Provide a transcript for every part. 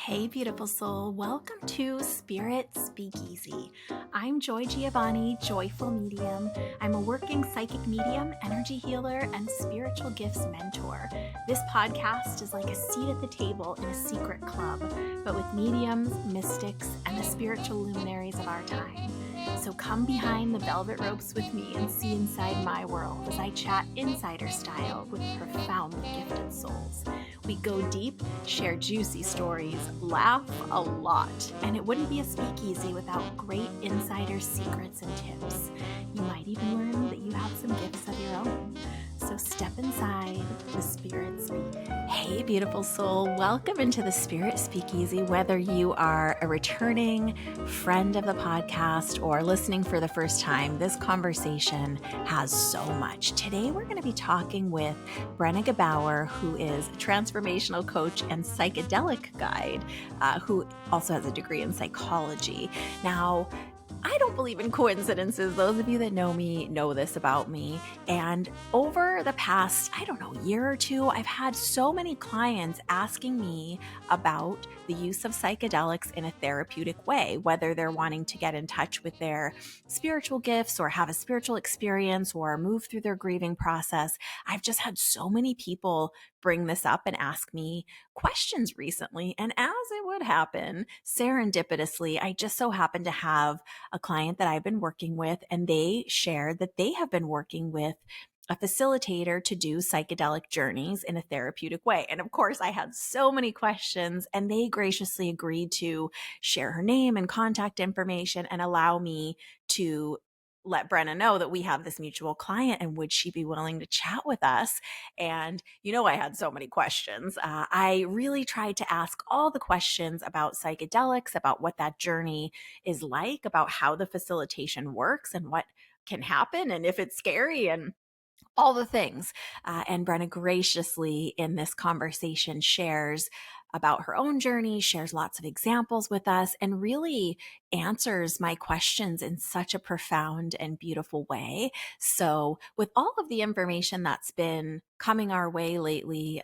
Hey, beautiful soul. Welcome to Spirit Speakeasy. I'm Joy Giovanni, Joyful Medium. I'm a working psychic medium, energy healer, and spiritual gifts mentor. This podcast is like a seat at the table in a secret club, but with mediums, mystics, and the spiritual luminaries of our time. So come behind the velvet ropes with me and see inside my world as I chat insider style with profoundly gifted souls. We go deep, share juicy stories, laugh a lot, and it wouldn't be a speakeasy without great insider secrets and tips. You might even learn that you have some gifts of your own. So step inside the Spirit Speak. Hey, beautiful soul. Welcome into the Spirit Speakeasy. Whether you are a returning friend of the podcast or listening for the first time, this conversation has so much. Today, we're going to be talking with Brenna Gebauer, who is a transformational coach and psychedelic guide, who also has a degree in psychology. Now, I don't believe in coincidences. Those of you that know me know this about me. And over the past, year or two, I've had so many clients asking me about the use of psychedelics in a therapeutic way, whether they're wanting to get in touch with their spiritual gifts or have a spiritual experience or move through their grieving process. I've just had so many people bring this up and ask me questions recently. And as it would happen, serendipitously, I just so happened to have a client that I've been working with, and they shared that they have been working with a facilitator to do psychedelic journeys in a therapeutic way. And of course, I had so many questions, and they graciously agreed to share her name and contact information and allow me to let Brenna know that we have this mutual client and would she be willing to chat with us? And I had so many questions. I really tried to ask all the questions about psychedelics, about what that journey is like, about how the facilitation works and what can happen and if it's scary and all the things. And Brenna graciously in this conversation shares about her own journey, shares lots of examples with us, and really answers my questions in such a profound and beautiful way. So with all of the information that's been coming our way lately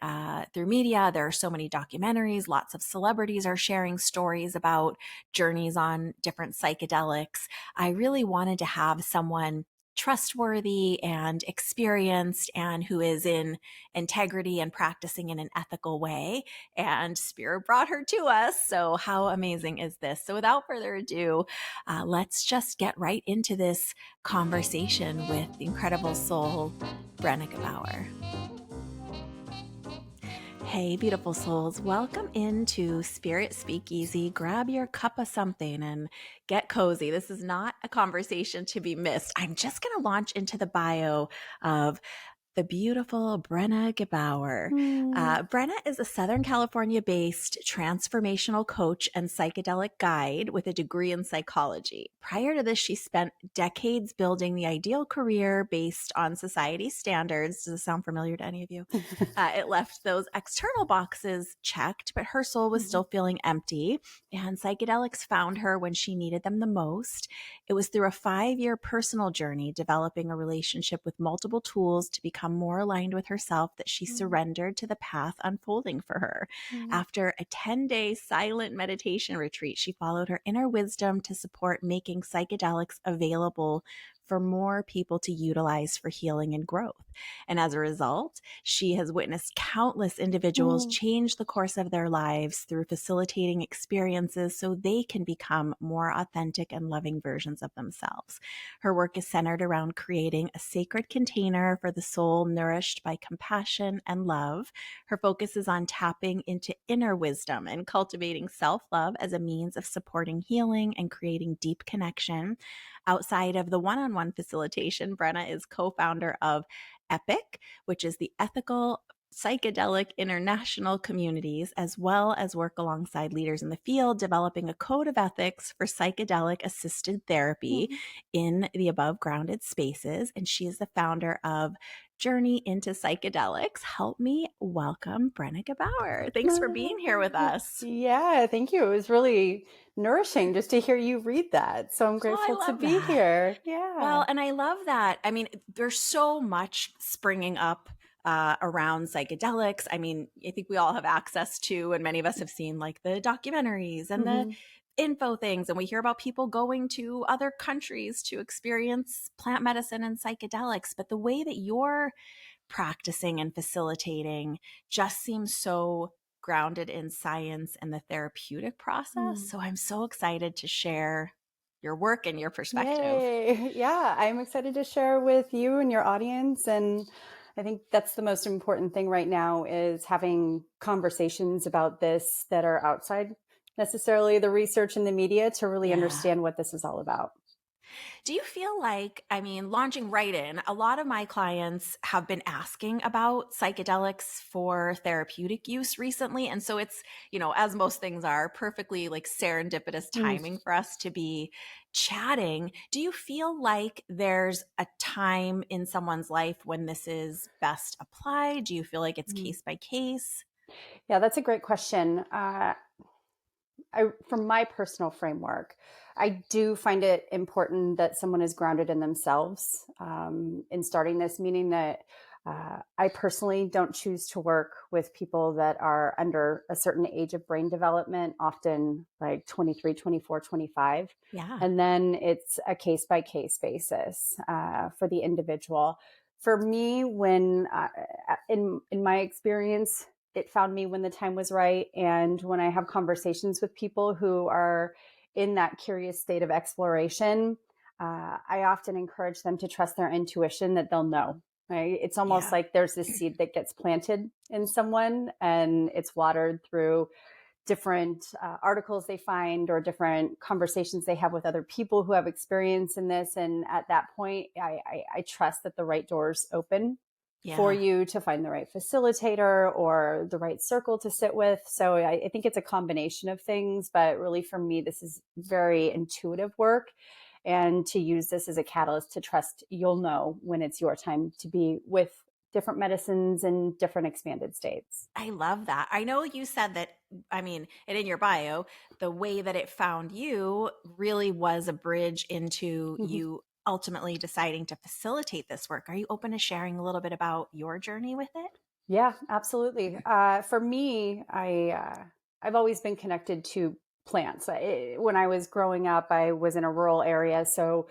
through media, there are so many documentaries, lots of celebrities are sharing stories about journeys on different psychedelics. I really wanted to have someone trustworthy and experienced and who is in integrity and practicing in an ethical way. And Spirit brought her to us. So how amazing is this? So without further ado, let's just get right into this conversation with the incredible soul, Brenna Gebauer. Hey, beautiful souls. Welcome into Spirit Speakeasy. Grab your cup of something and get cozy. This is not a conversation to be missed. I'm just going to launch into the bio of the beautiful Brenna Gebauer. Brenna is a Southern California-based transformational coach and psychedelic guide with a degree in psychology. Prior to this, she spent decades building the ideal career based on society standards. Does this sound familiar to any of you? It left those external boxes checked, but her soul was still feeling empty, and psychedelics found her when she needed them the most. It was through a 5-year personal journey, developing a relationship with multiple tools to become more aligned with herself, that she surrendered to the path unfolding for her. After a 10-day silent meditation retreat, she followed her inner wisdom to support making psychedelics available for more people to utilize for healing and growth. And as a result, she has witnessed countless individuals change the course of their lives through facilitating experiences so they can become more authentic and loving versions of themselves. Her work is centered around creating a sacred container for the soul nourished by compassion and love. Her focus is on tapping into inner wisdom and cultivating self-love as a means of supporting healing and creating deep connection. Outside of the one-on-one facilitation, Brenna is co-founder of EPIC, which is the Ethical Psychedelic International Communities, as well as work alongside leaders in the field, developing a code of ethics for psychedelic assisted therapy in the above grounded spaces. And she is the founder of Journey into Psychedelics. Help me welcome Brenna Gebauer. Thanks for being here with us. Yeah, thank you. It was really nourishing just to hear you read that. So I'm grateful to be here. Yeah. Well, and I love that. I mean, there's so much springing up around psychedelics. I mean, I think we all have access to, and many of us have seen like the documentaries and the Mm-hmm. info things, and we hear about people going to other countries to experience plant medicine and psychedelics. But the way that you're practicing and facilitating just seems so grounded in science and the therapeutic process. Mm. So I'm so excited to share your work and your perspective. Yay. Yeah, I'm excited to share with you and your audience. And I think that's the most important thing right now is having conversations about this that are outside necessarily the research and the media to really Yeah. understand what this is all about. Do you feel like, I mean, launching right in, a lot of my clients have been asking about psychedelics for therapeutic use recently. And so it's, as most things are, perfectly like serendipitous Mm. timing for us to be chatting. Do you feel like there's a time in someone's life when this is best applied? Do you feel like it's Mm. case by case? Yeah, that's a great question. From my personal framework, I do find it important that someone is grounded in themselves in starting this, meaning that I personally don't choose to work with people that are under a certain age of brain development, often like 23, 24, 25. Yeah. And then it's a case by case basis for the individual. For me, when in my experience, it found me when the time was right. And when I have conversations with people who are in that curious state of exploration, I often encourage them to trust their intuition that they'll know. Right? It's almost Yeah. like there's this seed that gets planted in someone and it's watered through different articles they find or different conversations they have with other people who have experience in this. And at that point, I trust that the right doors open for Yeah. you to find the right facilitator or the right circle to sit with. So I think it's a combination of things, but really for me, this is very intuitive work. And to use this as a catalyst to trust you'll know when it's your time to be with different medicines in different expanded states. I love that. I know you said that, I mean, and in your bio, the way that it found you really was a bridge into Mhm. you ultimately deciding to facilitate this work. Are you open to sharing a little bit about your journey with it? Yeah, absolutely. For me, I've always been connected to plants. When I was growing up, I was in a rural area, so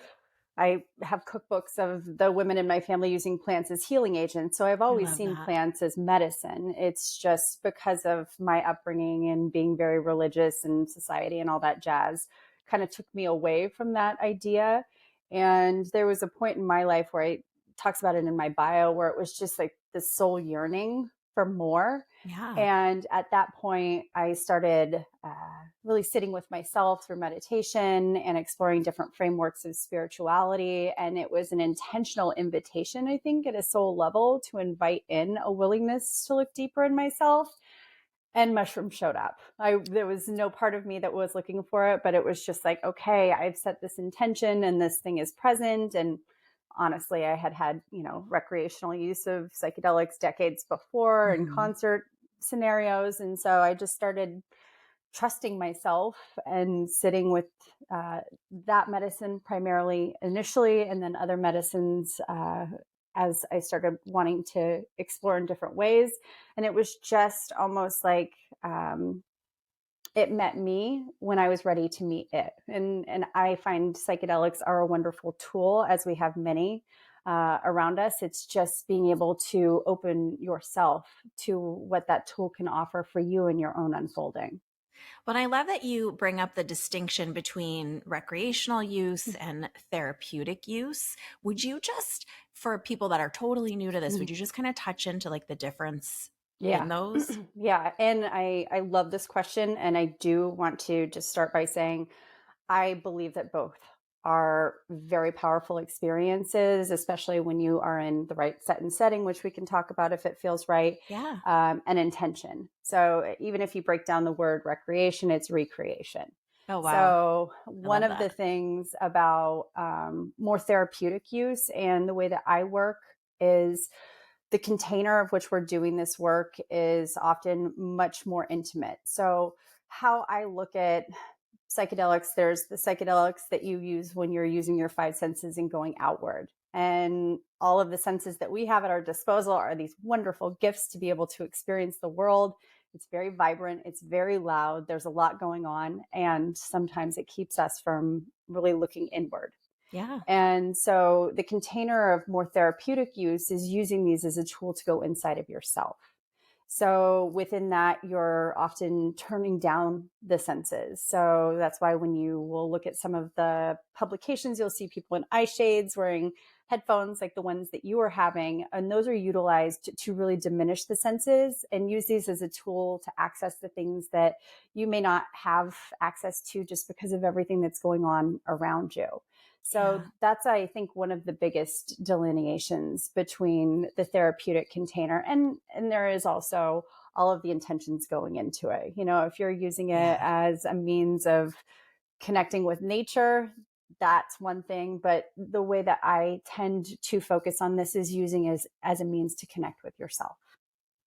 I have cookbooks of the women in my family using plants as healing agents. So I've I always love seen that. plants as medicine. It's just because of my upbringing and being very religious and society and all that jazz kind of took me away from that idea. And there was a point in my life where I talks about it in my bio where it was just like this soul yearning for more. Yeah. And at that point, I started really sitting with myself through meditation and exploring different frameworks of spirituality. And it was an intentional invitation, I think, at a soul level to invite in a willingness to look deeper in myself. And mushrooms showed up. There was no part of me that was looking for it, but it was just like, okay, I've set this intention and this thing is present. And honestly, I had, recreational use of psychedelics decades before in Hmm. concert scenarios. And so I just started trusting myself and sitting with uh, that medicine primarily initially, and then other medicines as I started wanting to explore in different ways. And it was just almost like it met me when I was ready to meet it. And I find psychedelics are a wonderful tool, as we have many around us. It's just being able to open yourself to what that tool can offer for you in your own unfolding. But I love that you bring up the distinction between recreational use and therapeutic use. Would you just, for people that are totally new to this, would you just kind of touch into like the difference in Yeah. those? Yeah. And I love this question. And I do want to just start by saying I believe that both are very powerful experiences, especially when you are in the right set and setting, which we can talk about if it feels right, Yeah. and intention. So even if you break down the word recreation, it's recreation. Oh, wow. So I one love of the that. things about more therapeutic use and the way that I work is the container of which we're doing this work is often much more intimate. So how I look at psychedelics, there's the psychedelics that you use when you're using your five senses and going outward. And all of the senses that we have at our disposal are these wonderful gifts to be able to experience the world. It's very vibrant. It's very loud. There's a lot going on. And sometimes it keeps us from really looking inward. Yeah. And so the container of more therapeutic use is using these as a tool to go inside of yourself. So within that, you're often turning down the senses. So that's why when you will look at some of the publications, you'll see people in eye shades wearing headphones like the ones that you are having. And those are utilized to really diminish the senses and use these as a tool to access the things that you may not have access to just because of everything that's going on around you. So that's, I think, one of the biggest delineations between the therapeutic container. And there is also all of the intentions going into it. You know, if you're using it as a means of connecting with nature, that's one thing. But the way that I tend to focus on this is using it as a means to connect with yourself.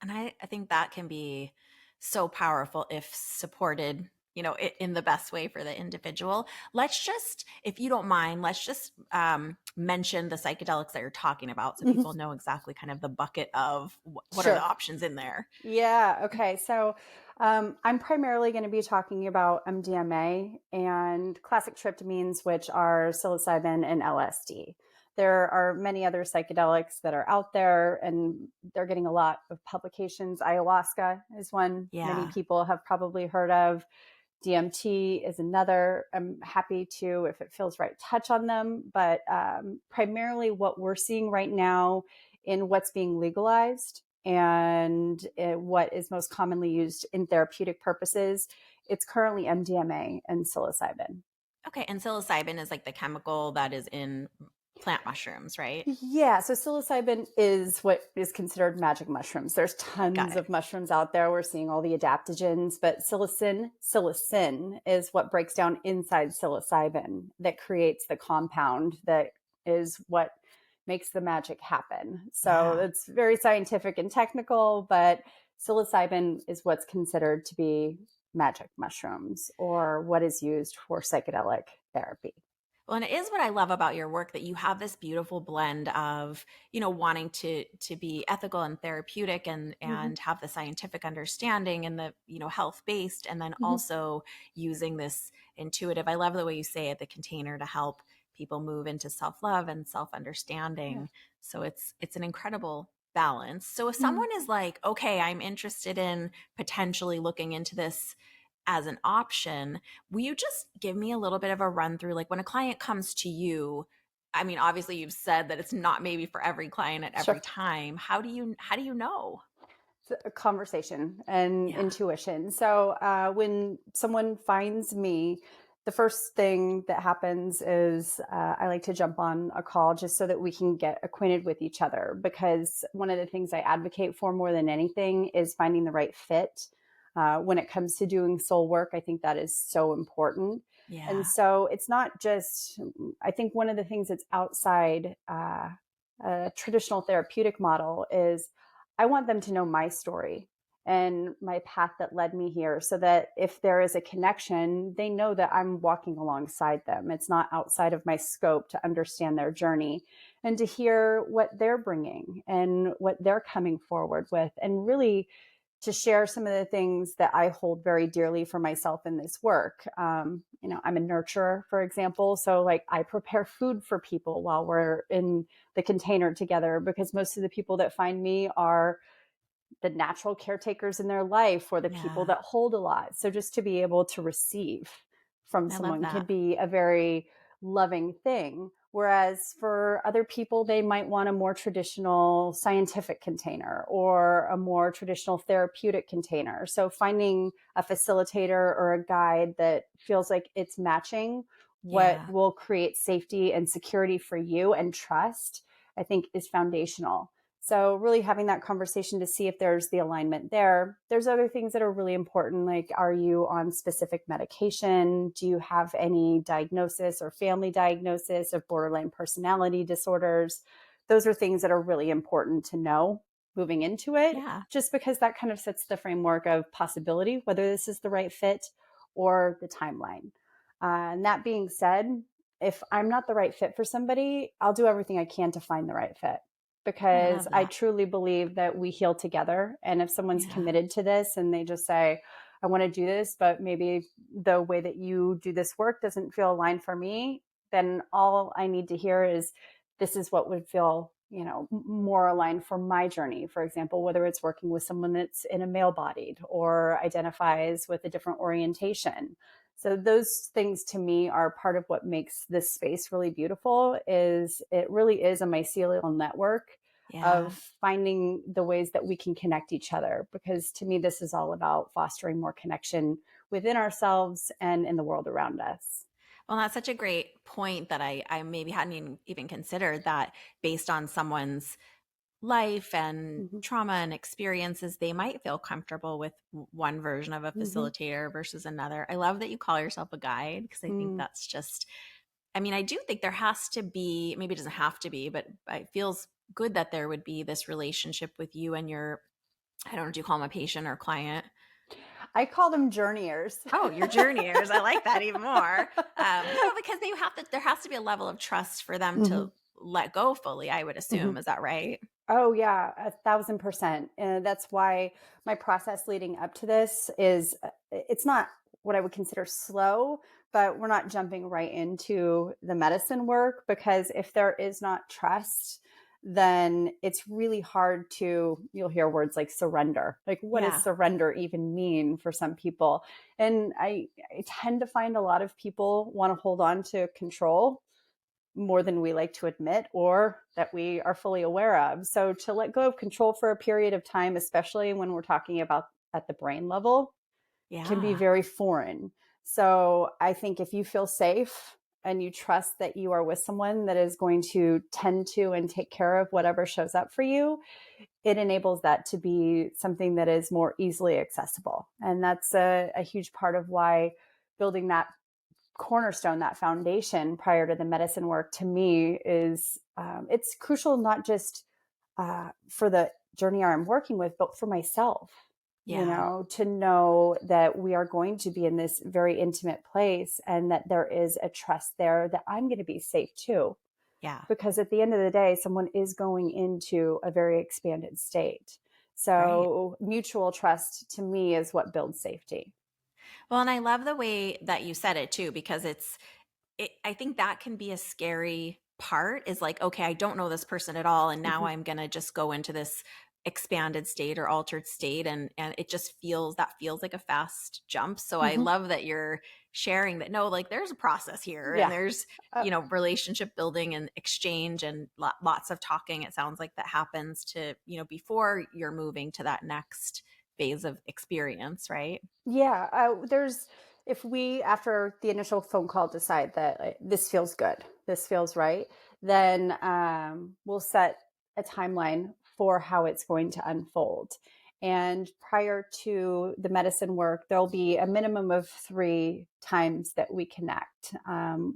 And I think that can be so powerful if supported, you know, in the best way for the individual. Let's just, if you don't mind, let's just mention the psychedelics that you're talking about so people know exactly kind of the bucket of what are the options in there. Yeah. Okay. So I'm primarily going to be talking about MDMA and classic tryptamines, which are psilocybin and LSD. There are many other psychedelics that are out there and they're getting a lot of publications. Ayahuasca is one many people have probably heard of. DMT is another. I'm happy to, if it feels right, touch on them. But primarily what we're seeing right now in what's being legalized and what is most commonly used in therapeutic purposes, it's currently MDMA and psilocybin. Okay. And psilocybin is like the chemical that is in plant mushrooms, right? Yeah. So psilocybin is what is considered magic mushrooms. There's tons of mushrooms out there. We're seeing all the adaptogens, but psilocin is what breaks down inside psilocybin that creates the compound that is what makes the magic happen. So it's very scientific and technical, but psilocybin is what's considered to be magic mushrooms or what is used for psychedelic therapy. Well, and it is what I love about your work that you have this beautiful blend of, you know, wanting to be ethical and therapeutic and have the scientific understanding and the, you know, health based, and then also using this intuitive. I love the way you say it, the container to help people move into self-love and self-understanding. So it's an incredible balance. So if someone is like, okay, I'm interested in potentially looking into this as an option, will you just give me a little bit of a run through, like when a client comes to you, I mean, obviously you've said that it's not maybe for every client at every time. How do you know? It's a conversation and intuition. So when someone finds me, the first thing that happens is I like to jump on a call just so that we can get acquainted with each other, because one of the things I advocate for more than anything is finding the right fit. When it comes to doing soul work, I think that is so important. And so it's not just, I think one of the things that's outside a traditional therapeutic model is I want them to know my story and my path that led me here, so that if there is a connection, they know that I'm walking alongside them. It's not outside of my scope to understand their journey and to hear what they're bringing and what they're coming forward with, and really to share some of the things that I hold very dearly for myself in this work. You know, I'm a nurturer, for example. So like I prepare food for people while we're in the container together, because most of the people that find me are the natural caretakers in their life or the people that hold a lot. So just to be able to receive from someone can be a very loving thing. Whereas for other people, they might want a more traditional scientific container or a more traditional therapeutic container. So finding a facilitator or a guide that feels like it's matching what will create safety and security for you and trust, I think is foundational. So really having that conversation to see if there's the alignment there. There's other things that are really important, like are you on specific medication? Do you have any diagnosis or family diagnosis of borderline personality disorders? Those are things that are really important to know moving into it, just because that kind of sets the framework of possibility, whether this is the right fit or the timeline. And that being said, if I'm not the right fit for somebody, I'll do everything I can to find the right fit. I because love I that. truly believe that we heal together. And if someone's Yeah. committed to this and they just say, I want to do this, but maybe the way that you do this work doesn't feel aligned for me, then all I need to hear is this is what would feel, more aligned for my journey. For example, whether it's working with someone that's in a male bodied or identifies with a different orientation. So those things to me are part of what makes this space really beautiful. Is it really is a mycelial network Yeah. of finding the ways that we can connect each other, because to me this is all about fostering more connection within ourselves and in the world around us. Well, that's such a great point that I maybe hadn't even considered, that based on someone's life and Mm-hmm. trauma and experiences, they might feel comfortable with one version of a Mm-hmm. facilitator versus another. I love that you call yourself a guide, because I think Mm. that's just, I mean, I do think there has to be, maybe it doesn't have to be, but it feels good that there would be this relationship with you and your, I don't know, do you call them a patient or client? I call them journeyers. Oh, your journeyers. I like that even more. Because they have to, there has to be a level of trust for them Mm-hmm. to let go fully, I would Mm-hmm. assume. Is that right? Oh yeah, 1,000%. And that's why my process leading up to this is it's not what I would consider slow, but we're not jumping right into the medicine work, because if there is not trust, then it's really hard to, you'll hear words like surrender. Like, what does Yeah. surrender even mean for some people? And I tend to find a lot of people want to hold on to control more than we like to admit or that we are fully aware of. So to let go of control for a period of time, especially when we're talking about at the brain level, can be Yeah. very foreign. So I think if you feel safe and you trust that you are with someone that is going to tend to and take care of whatever shows up for you, it enables that to be something that is more easily accessible. And that's a huge part of why building that cornerstone, that foundation prior to the medicine work, to me is it's crucial, not just for the journey I'm working with, but for myself, Yeah. to know that we are going to be in this very intimate place and that there is a trust there that I'm going to be safe too. Yeah. Because at the end of the day, someone is going into a very expanded state. Right. So mutual trust to me is what builds safety. Well, and I love the way that you said it too, because I think that can be a scary part, is like, okay, I don't know this person at all. And now Mm-hmm. I'm going to just go into this expanded state or altered state. And it just that feels like a fast jump. So I Mm-hmm. love that you're sharing that, no, like there's a process here, and Yeah. there's, Uh, relationship building and exchange and lots of talking. It sounds like that happens to, before you're moving to that next phase of experience, right? Yeah, if we, after the initial phone call, decide that this feels good, this feels right, then we'll set a timeline for how it's going to unfold. And prior to the medicine work, there'll be a minimum of 3 times that we connect.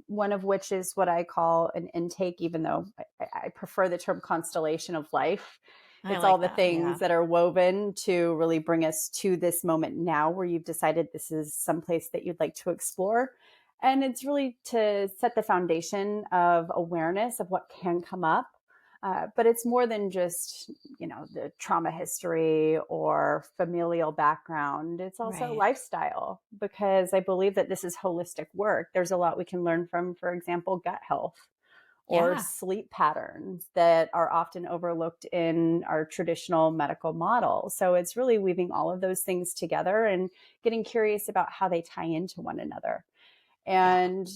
One of which is what I call an intake, even though I prefer the term constellation of life. I It's all like the that. Yeah. things that are woven to really bring us to this moment now where you've decided this is someplace that you'd like to explore. And it's really to set the foundation of awareness of what can come up. But it's more than just, the trauma history or familial background. It's also Right. lifestyle, because I believe that this is holistic work. There's a lot we can learn from, for example, gut health or Yeah. sleep patterns that are often overlooked in our traditional medical model. So it's really weaving all of those things together and getting curious about how they tie into one another. Yeah. And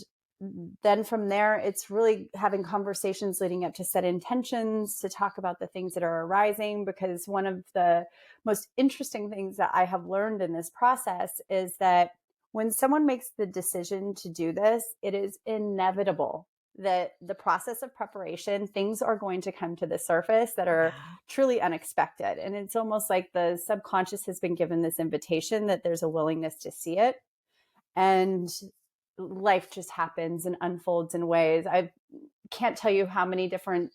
then from there, it's really having conversations leading up to set intentions to talk about the things that are arising. Because one of the most interesting things that I have learned in this process is that when someone makes the decision to do this, it is inevitable that the process of preparation, things are going to come to the surface that are Yeah. truly unexpected. And it's almost like the subconscious has been given this invitation that there's a willingness to see it. And life just happens and unfolds in ways. I can't tell you how many different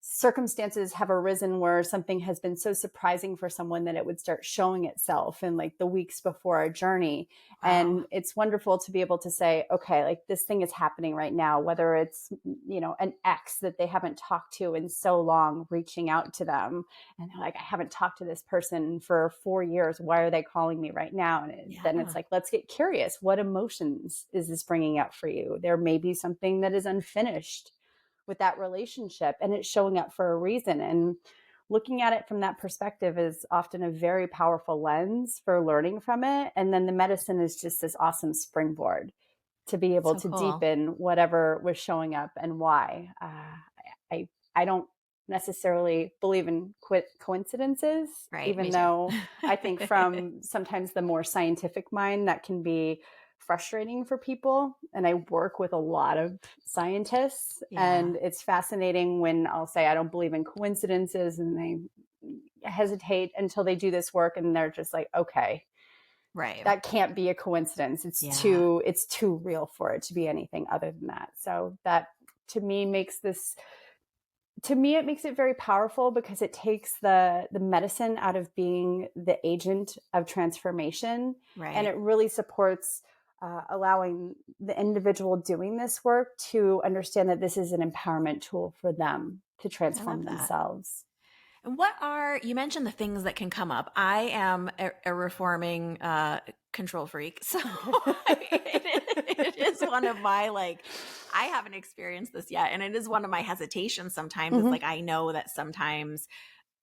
circumstances have arisen where something has been so surprising for someone that it would start showing itself in like the weeks before our journey. Wow. And it's wonderful to be able to say, okay, like this thing is happening right now, whether it's, an ex that they haven't talked to in so long, reaching out to them. And they're like, I haven't talked to this person for 4 years. Why are they calling me right now? And then it's Yeah. like, let's get curious. What emotions is this bringing up for you? There may be something that is unfinished with that relationship, and it's showing up for a reason. And looking at it from that perspective is often a very powerful lens for learning from it. And then the medicine is just this awesome springboard to be able So to cool. deepen whatever was showing up and why. I don't necessarily believe in coincidences, Right. Me even too. though I think from sometimes the more scientific mind that can be frustrating for people. And I work with a lot of scientists, Yeah. and it's fascinating when I'll say I don't believe in coincidences, and they hesitate until they do this work, and they're just like, okay, Right. that can't be a coincidence. Yeah. It's too real for it to be anything other than that. So that to me makes this to me it makes it very powerful, because it takes the medicine out of being the agent of transformation, and Right. it really supports allowing the individual doing this work to understand that this is an empowerment tool for them to I love transform that. themselves. And you mentioned the things that can come up. I am a reforming control freak. So it is one of my, like, I haven't experienced this yet. And it is one of my hesitations sometimes. It's Hmm. like, I know that sometimes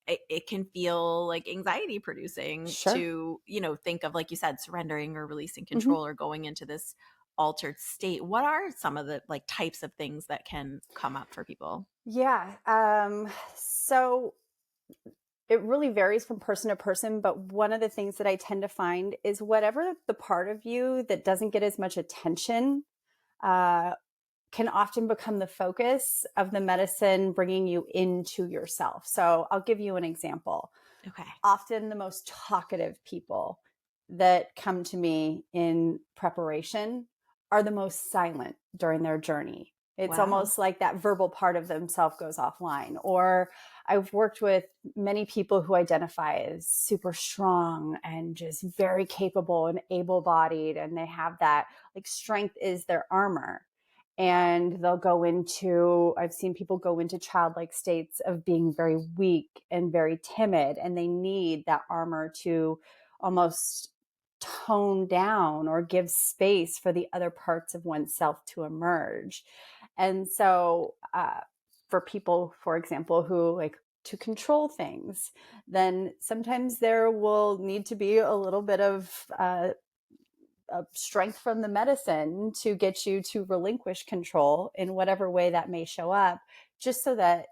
it can feel like anxiety producing Sure. to, think of, like you said, surrendering or releasing Hmm. control or going into this altered state. What are some of the like types of things that can come up for people? Yeah. So it really varies from person to person, but one of the things that I tend to find is whatever the part of you that doesn't get as much attention uh, can often become the focus of the medicine bringing you into yourself. So I'll give you an example. Okay. Often the most talkative people that come to me in preparation are the most silent during their journey. It's Wow. almost like that verbal part of themselves goes offline. Or I've worked with many people who identify as super strong and just very capable and able bodied. And they have that, like, strength is their armor. And I've seen people go into childlike states of being very weak and very timid, and they need that armor to almost tone down or give space for the other parts of oneself to emerge. And so, for people, for example, who like to control things, then sometimes there will need to be a little bit of strength from the medicine to get you to relinquish control in whatever way that may show up, just so that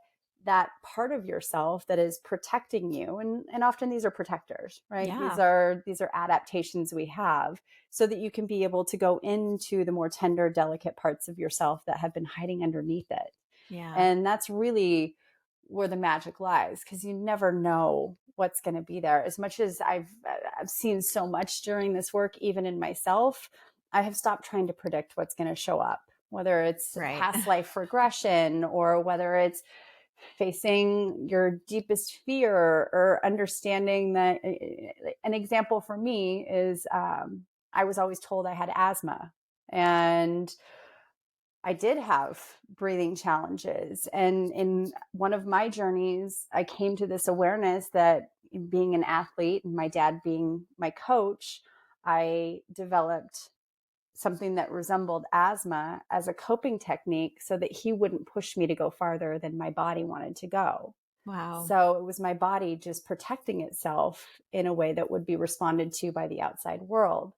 that part of yourself that is protecting you, and often these are protectors, right? these Yeah. are these are adaptations we have, so that you can be able to go into the more tender, delicate parts of yourself that have been hiding underneath it. Yeah. And that's really where the magic lies, because you never know what's going to be there. As much as I've seen so much during this work, even in myself, I have stopped trying to predict what's going to show up, whether it's Right. past life regression, or whether it's facing your deepest fear, or understanding that. An example for me is, I was always told I had asthma, and I did have breathing challenges. And in one of my journeys, I came to this awareness that, being an athlete and my dad being my coach, I developed something that resembled asthma as a coping technique, so that he wouldn't push me to go farther than my body wanted to go. Wow. So it was my body just protecting itself in a way that would be responded to by the outside world.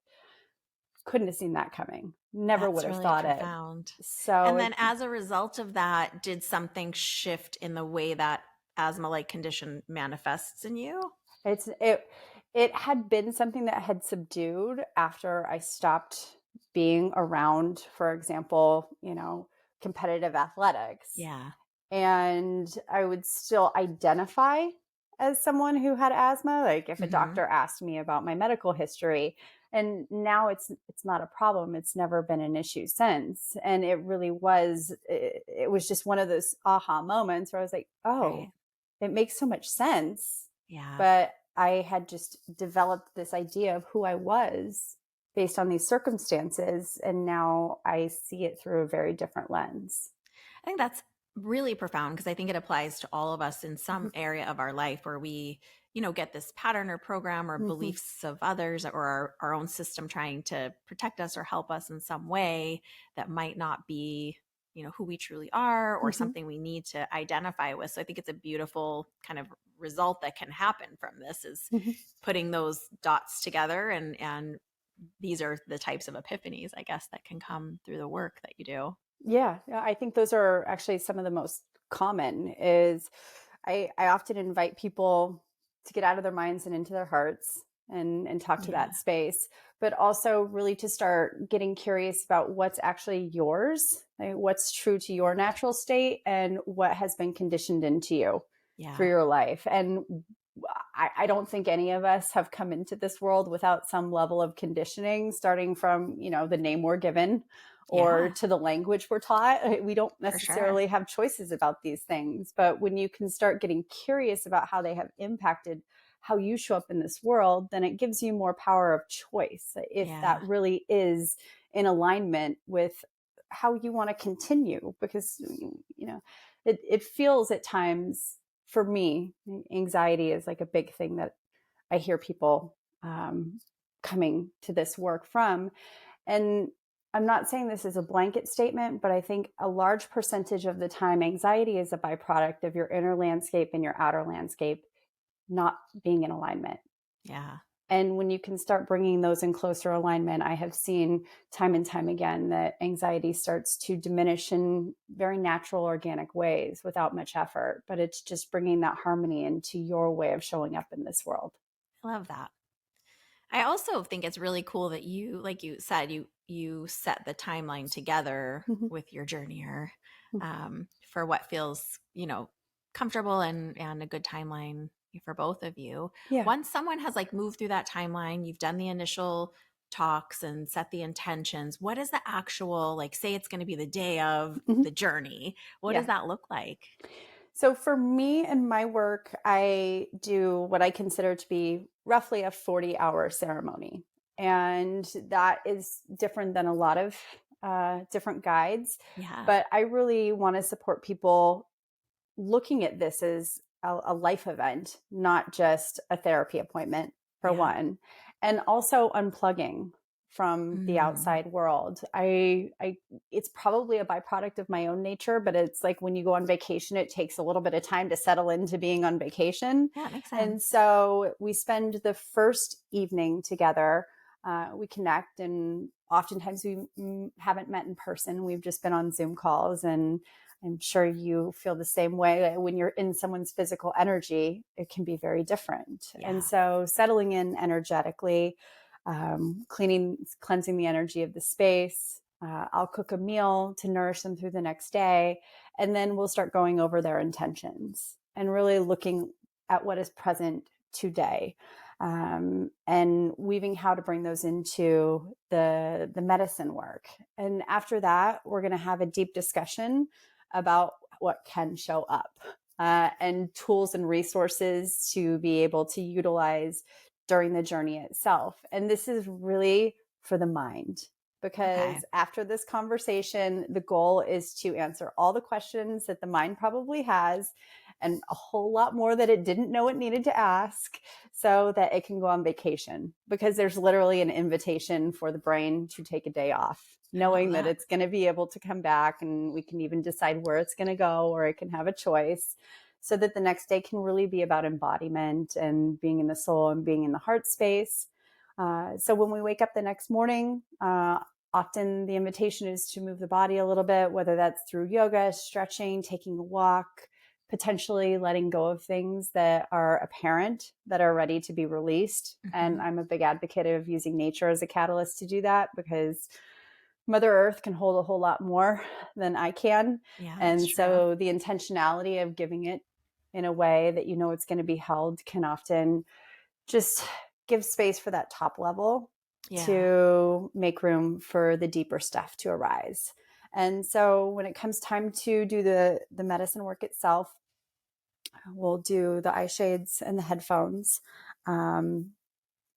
Couldn't have seen that coming. Never would That's have really thought it. profound. So And then as a result of that, did something shift in the way that asthma-like condition manifests in you? It's it had been something that had subdued after I stopped being around, for example, competitive athletics. Yeah. And I would still identify as someone who had asthma. Like, if a Hmm. doctor asked me about my medical history, And now it's not a problem. It's never been an issue since. And it really was, it was just one of those aha moments where I was like, Right. oh, it makes so much sense. Yeah. But I had just developed this idea of who I was based on these circumstances. And now I see it through a very different lens. I think that's really profound because I think it applies to all of us in Mhm. some area of our life where we, get this pattern or program or Mhm. beliefs of others or our own system trying to protect us or help us in some way that might not be, who we truly are or Mhm. something we need to identify with. So I think it's a beautiful kind of result that can happen from this is Mhm. putting those dots together and these are the types of epiphanies, I guess, that can come through the work that you do. Yeah, I think those are actually some of the most common is I often invite people to get out of their minds and into their hearts and talk to Yeah. that space, but also really to start getting curious about what's actually yours, like what's true to your natural state and what has been conditioned into you for Yeah. your life. And I don't think any of us have come into this world without some level of conditioning, starting from, the name we're given or Yeah, to the language we're taught. We don't for sure. necessarily have choices about these things. But when you can start getting curious about how they have impacted how you show up in this world, then it gives you more power of choice if that Yeah. really is in alignment with how you want to continue. Because, it feels at times for me, anxiety is like a big thing that I hear people coming to this work from. And I'm not saying this is a blanket statement, but I think a large percentage of the time, anxiety is a byproduct of your inner landscape and your outer landscape not being in alignment. Yeah. And when you can start bringing those in closer alignment, I have seen time and time again that anxiety starts to diminish in very natural, organic ways without much effort. But it's just bringing that harmony into your way of showing up in this world. I love that. I also think it's really cool that you, like you said, you set the timeline together Mhm. with your journeyer for what feels, comfortable and a good timeline for both of you. Yeah. Once someone has like moved through that timeline, you've done the initial talks and set the intentions. What is the actual, like, say it's going to be the day of Mhm. the journey? What does Yeah. that look like? So for me and my work, I do what I consider to be roughly a 40-hour ceremony. And that is different than a lot of different guides. Yeah. But I really want to support people looking at this as a life event, not just a therapy appointment, for Yeah. one, and also unplugging from the Mm. outside world. It's probably a byproduct of my own nature, but it's like when you go on vacation, it takes a little bit of time to settle into being on vacation. Yeah, it makes And sense. so we spend the first evening together. We connect, and oftentimes we haven't met in person. We've just been on Zoom calls, and I'm sure you feel the same way. When you're in someone's physical energy, it can be very different. And Yeah. so settling in energetically, cleansing the energy of the space. I'll cook a meal to nourish them through the next day. And then we'll start going over their intentions and really looking at what is present today. And weaving how to bring those into the medicine work. And after that, we're going to have a deep discussion about what can show up and tools and resources to be able to utilize during the journey itself. And this is really for the mind, Okay. because after this conversation, the goal is to answer all the questions that the mind probably has and a whole lot more that it didn't know it needed to ask so that it can go on vacation, because there's literally an invitation for the brain to take a day off, I love knowing that that. it's going to be able to come back, and we can even decide where it's going to go, or it can have a choice, so that the next day can really be about embodiment and being in the soul and being in the heart space. So when we wake up the next morning, often the invitation is to move the body a little bit, whether that's through yoga, stretching, taking a walk, potentially letting go of things that are apparent, that are ready to be released. And Hmm. I'm a big advocate of using nature as a catalyst to do that, because Mother Earth can hold a whole lot more than I can. Yeah, that's And true. so the intentionality of giving it in a way that it's going to be held can often just give space for that top level. Yeah. to make room for the deeper stuff to arise. And so when it comes time to do the medicine work itself, we'll do the eye shades and the headphones. Um,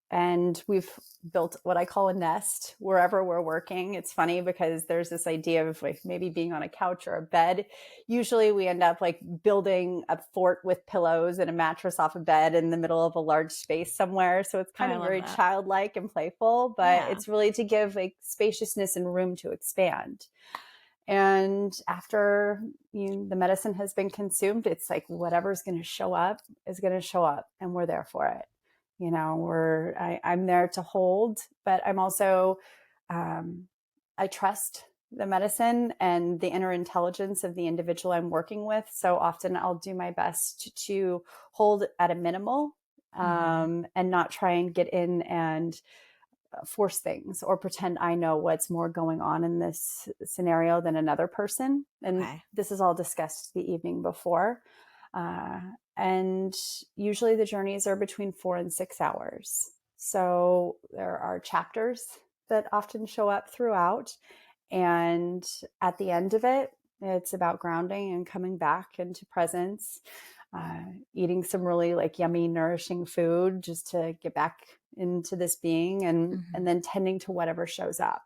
and we've built what I call a nest wherever we're working. It's funny because there's this idea of like maybe being on a couch or a bed. Usually we end up like building a fort with pillows and a mattress off a bed in the middle of a large space somewhere. So it's Oh, kind I of love very that. childlike and playful, but Yeah. it's really to give like spaciousness and room to expand. And after the medicine has been consumed, it's like whatever's going to show up is going to show up, and we're there for it. I'm there to hold, but I'm also, I trust the medicine and the inner intelligence of the individual I'm working with. So often I'll do my best to hold at a minimal, and not try and get in and force things or pretend I know what's more going on in this scenario than another person. And Okay. this is all discussed the evening before. Uh, and usually the journeys are between 4 and 6 hours. So there are chapters that often show up throughout. And at the end of it, it's about grounding and coming back into presence, eating some really like yummy, nourishing food just to get back into this being, and then tending to whatever shows up.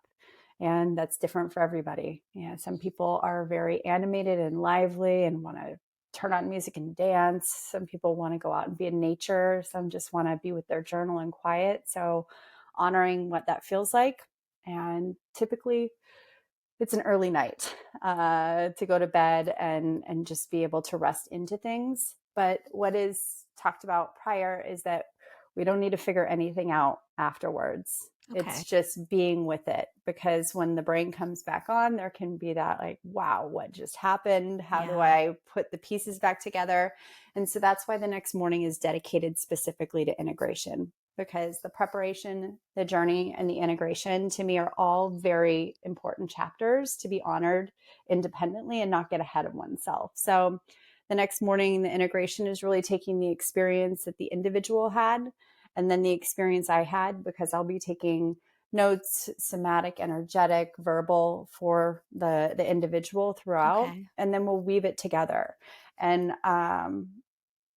And that's different for everybody. Some people are very animated and lively and want to turn on music and dance. Some people want to go out and be in nature. Some just want to be with their journal and quiet. So honoring what that feels like. And typically it's an early night to go to bed and just be able to rest into things. But what is talked about prior is that we don't need to figure anything out afterwards. Okay. It's just being with it, because when the brain comes back on, there can be that like, wow, what just happened? How do Yeah. I put the pieces back together? And so that's why the next morning is dedicated specifically to integration, because the preparation, the journey, and the integration to me are all very important chapters to be honored independently and not get ahead of oneself. So the next morning, the integration is really taking the experience that the individual had and then the experience I had, because I'll be taking notes, somatic, energetic, verbal for the individual throughout, Okay. and then we'll weave it together. And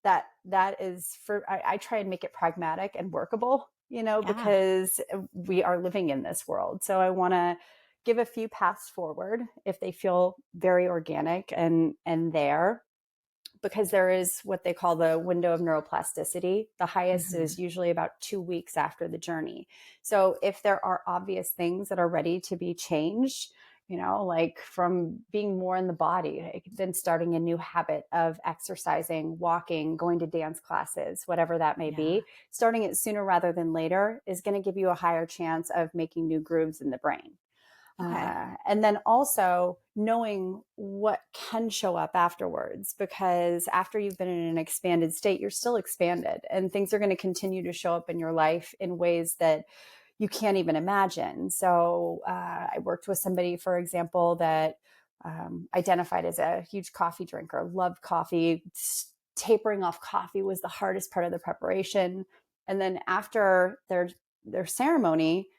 that is for, I try and make it pragmatic and workable, Yeah. because we are living in this world. So I want to give a few paths forward if they feel very organic and there, because there is what they call the window of neuroplasticity. The highest is usually about 2 weeks after the journey. So if there are obvious things that are ready to be changed, like from being more in the body, like then starting a new habit of exercising, walking, going to dance classes, whatever that may Yeah. be, starting it sooner rather than later is going to give you a higher chance of making new grooves in the brain. Okay. And then also knowing what can show up afterwards, because after you've been in an expanded state, you're still expanded, and things are going to continue to show up in your life in ways that you can't even imagine. So I worked with somebody, for example, that identified as a huge coffee drinker, loved coffee. Tapering off coffee was the hardest part of the preparation. And then after their ceremony,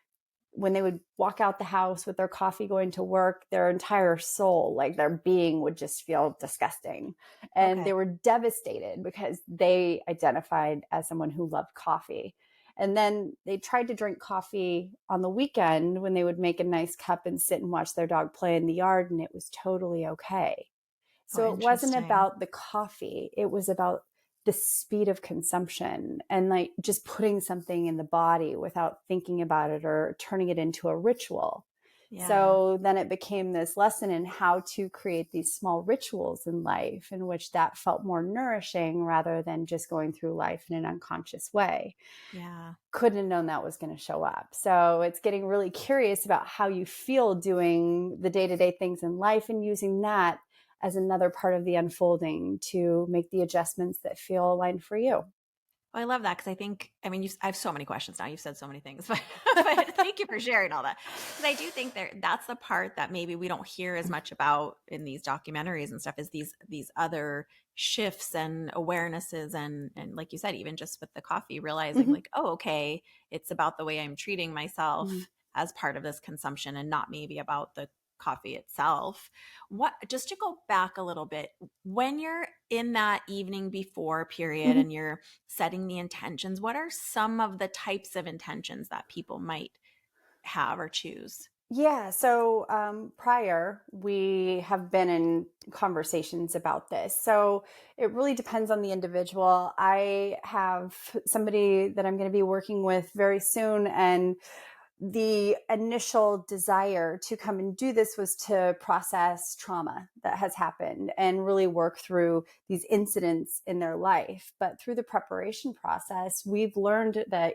when they would walk out the house with their coffee going to work, their entire soul, like their being, would just feel disgusting. And they Okay. were devastated because they identified as someone who loved coffee. And then they tried to drink coffee on the weekend when they would make a nice cup and sit and watch their dog play in the yard, and it was totally okay. Oh, So it wasn't interesting. about the coffee, it was about the speed of consumption and like just putting something in the body without thinking about it or turning it into a ritual. Yeah. So then it became this lesson in how to create these small rituals in life in which that felt more nourishing rather than just going through life in an unconscious way. Yeah. Couldn't have known that was going to show up. So it's getting really curious about how you feel doing the day-to-day things in life and using that as another part of the unfolding to make the adjustments that feel aligned for you. Oh, I love that because I mean, I have so many questions now. You've said so many things, but thank you for sharing all that. Because I do think that's the part that maybe we don't hear as much about in these documentaries and stuff, is these other shifts and awarenesses, and like you said, even just with the coffee, realizing Mhm. like, oh, okay, it's about the way I'm treating Mhm. myself as part of this consumption, and not maybe about the coffee itself. What, just to go back a little bit, when you're in that evening before period Mhm. and you're setting the intentions, what are some of the types of intentions that people might have or choose? Yeah. So prior, we have been in conversations about this. So it really depends on the individual. I have somebody that I'm going to be working with very soon, and the initial desire to come and do this was to process trauma that has happened and really work through these incidents in their life. But through the preparation process, we've learned that,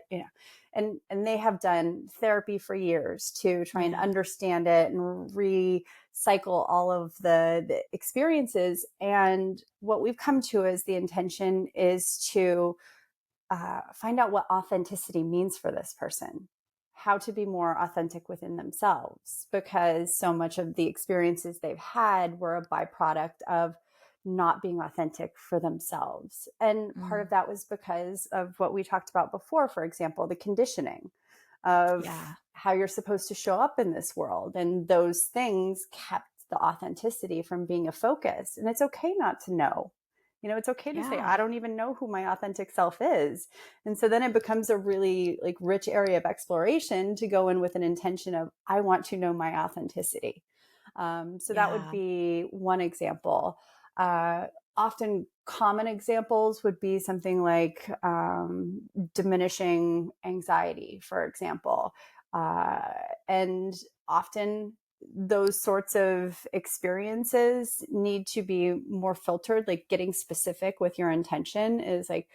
and they have done therapy for years to try and Yeah. understand it and recycle all of the experiences. And what we've come to as the intention is to find out what authenticity means for this person, how to be more authentic within themselves, because so much of the experiences they've had were a byproduct of not being authentic for themselves. And part of Mm. that was because of what we talked about before, for example, the conditioning of Yeah. how you're supposed to show up in this world. And those things kept the authenticity from being a focus. And it's okay not to know. It's okay to say, Yeah. I don't even know who my authentic self is. And so then it becomes a really like rich area of exploration to go in with an intention of, I want to know my authenticity. So that would Yeah. be one example. Uh, Often common examples would be something like diminishing anxiety, for example. Uh, and often those sorts of experiences need to be more filtered, like getting specific with your intention is like,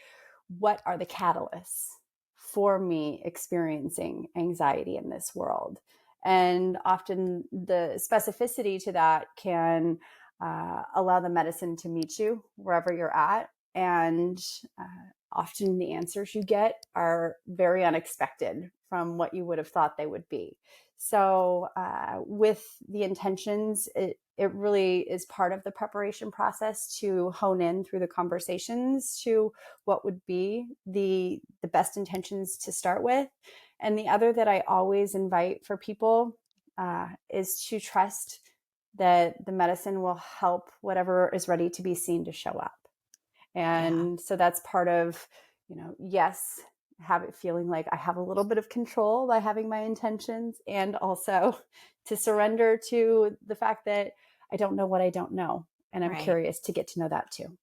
what are the catalysts for me experiencing anxiety in this world? And often the specificity to that can allow the medicine to meet you wherever you're at. And often the answers you get are very unexpected from what you would have thought they would be. So, with the intentions, it really is part of the preparation process to hone in through the conversations to what would be the best intentions to start with. And the other that I always invite for people is to trust that the medicine will help whatever is ready to be seen to show up. Yeah. And so that's part of, yes, have it feeling like I have a little bit of control by having my intentions, and also to surrender to the fact that I don't know what I don't know. And I'm Right. curious to get to know that too.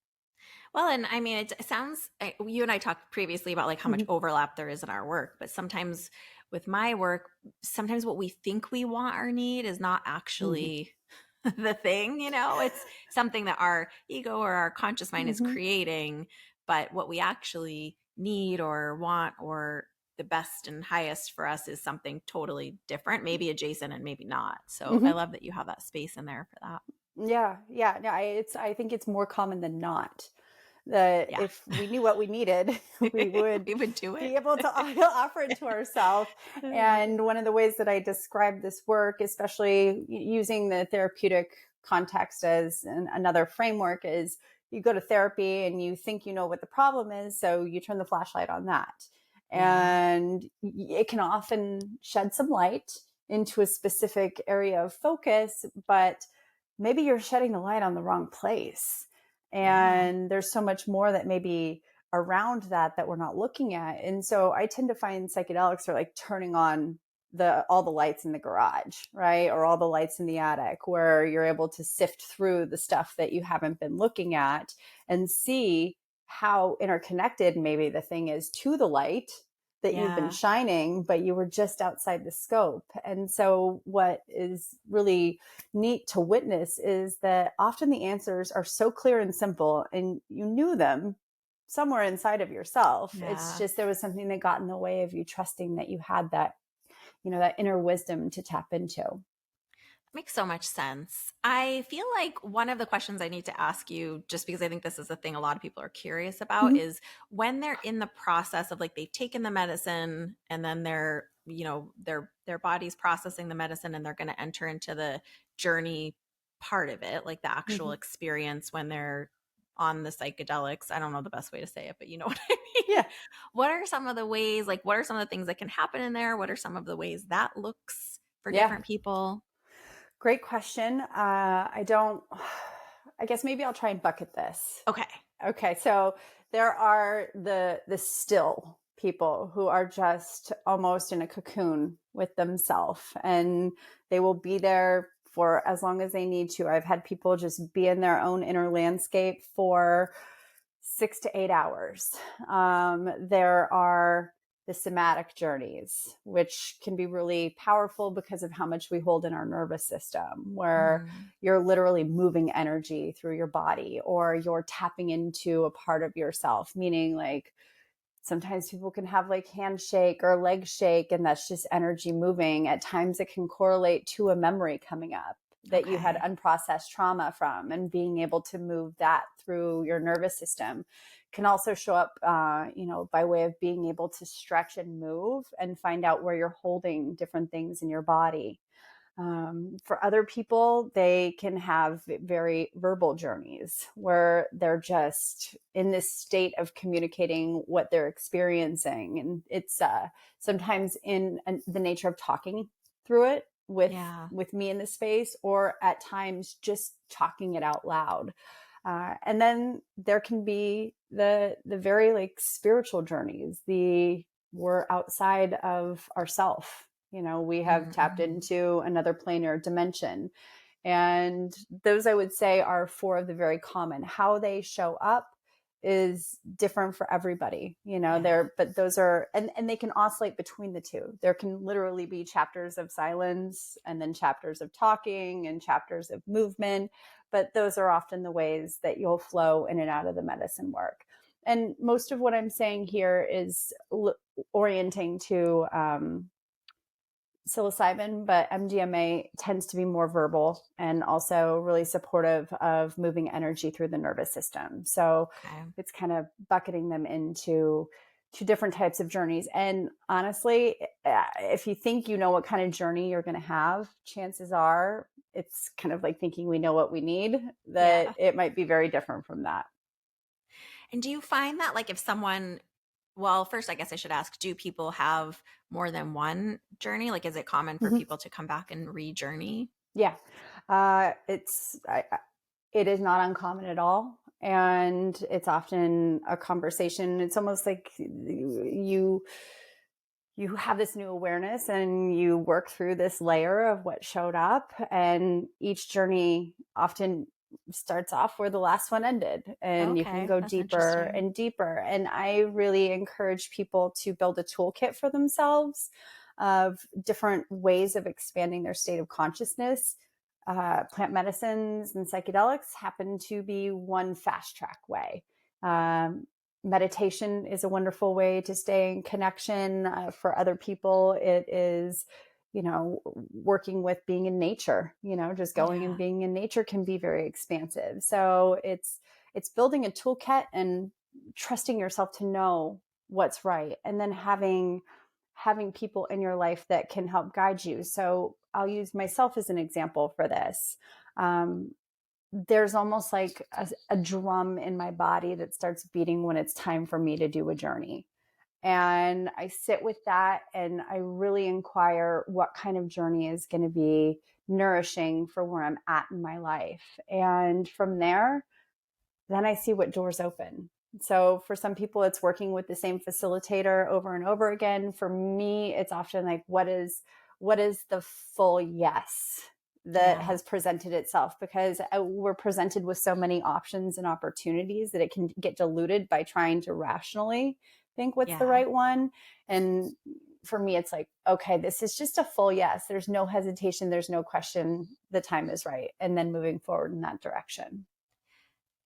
Well, and I mean, it sounds, you and I talked previously about like how much Mhm. overlap there is in our work, but sometimes with my work, sometimes what we think we want or need is not Mhm. actually the thing, it's something that our ego or our conscious mind is Mhm. creating, but what we actually need or want or the best and highest for us is something totally different, maybe adjacent and maybe not. So I Mhm. love that you have that space in there for that. Yeah, yeah. No, I think it's more common than not that Yeah. if we knew what we needed, we would We would do be it. able to offer it to ourselves. And one of the ways that I describe this work, especially using the therapeutic context as another framework, is you go to therapy and you think you know what the problem is, so you turn the flashlight on that. Yeah. And it can often shed some light into a specific area of focus, but maybe you're shedding the light on the wrong place. Yeah. And there's so much more that maybe around that we're not looking at. And so I tend to find psychedelics are like turning on the all the lights in the garage, right? Or all the lights in the attic, where you're able to sift through the stuff that you haven't been looking at and see how interconnected maybe the thing is to the light that you've been Yeah. shining, but you were just outside the scope. And so what is really neat to witness is that often the answers are so clear and simple, and you knew them somewhere inside of yourself. It's Yeah. just there was something that got in the way of you trusting that you had that, that inner wisdom to tap into. Makes so much sense. I feel like one of the questions I need to ask you, just because I think this is a thing a lot of people are curious about, Mhm. is when they're in the process of like they've taken the medicine and then they're, their body's processing the medicine and they're going to enter into the journey part of it, like the actual Mhm. experience when they're on the psychedelics. I don't know the best way to say it, but you know what I mean? Yeah. What are some of the ways, like what are some of the things that can happen in there? What are some of the ways that looks for Yeah. different people? Great question. I don't, I guess maybe I'll try and bucket this. Okay. Okay. So there are the still people who are just almost in a cocoon with themselves, and they will be there for as long as they need to. I've had people just be in their own inner landscape for 6 to 8 hours. There are the somatic journeys, which can be really powerful because of how much we hold in our nervous system, where Mm, you're literally moving energy through your body or you're tapping into a part of yourself, meaning like sometimes people can have like handshake or leg shake, and that's just energy moving. At times, it can correlate to a memory coming up that you had okay. unprocessed trauma from, and being able to move that through your nervous system can also show up, by way of being able to stretch and move and find out where you're holding different things in your body. For other people, they can have very verbal journeys where they're just in this state of communicating what they're experiencing. And it's sometimes in the nature of talking through it Yeah. with me in the space, or at times just talking it out loud. And then there can be the very like spiritual journeys, the we're outside of ourself. We have tapped Mm-hmm. into another planar dimension. And those, I would say, are four of the very common. How they show up is different for everybody, Yeah. there, but those are, and they can oscillate between the two. There can literally be chapters of silence and then chapters of talking and chapters of movement. But those are often the ways that you'll flow in and out of the medicine work. And most of what I'm saying here is orienting to psilocybin, but MDMA tends to be more verbal and also really supportive of moving energy through the nervous system. So Okay. it's kind of bucketing them into two different types of journeys. And honestly, if you think you know what kind of journey you're going to have, chances are it's kind of like thinking we know what we need, that Yeah. it might be very different from that. And do you find that like if someone, well, first, I guess I should ask, do people have more than one journey? Like, is it common for Mhm. people to come back and re-journey? Yeah. It is not uncommon at all. And it's often a conversation. It's almost like you have this new awareness and you work through this layer of what showed up. And each journey often starts off where the last one ended, and you can Okay. go That's deeper interesting. and deeper. And I really encourage people to build a toolkit for themselves of different ways of expanding their state of consciousness. Plant medicines and psychedelics happen to be one fast track way. Um, Meditation is a wonderful way to stay in connection. For other people, it is, working with being in nature. Just going and Yeah. being in nature can be very expansive. So it's building a toolkit and trusting yourself to know what's right, and then having people in your life that can help guide you. So I'll use myself as an example for this. Um, there's almost like a drum in my body that starts beating when it's time for me to do a journey. And I sit with that and I really inquire what kind of journey is going to be nourishing for where I'm at in my life. And from there, then I see what doors open. So for some people, it's working with the same facilitator over and over again. For me, it's often like, what is the full yes that Yeah. has presented itself? Because we're presented with so many options and opportunities that it can get diluted by trying to rationally think what's the Yeah. right one. And for me, it's like, okay, this is just a full yes. There's no hesitation. There's no question. The time is right. And then moving forward in that direction.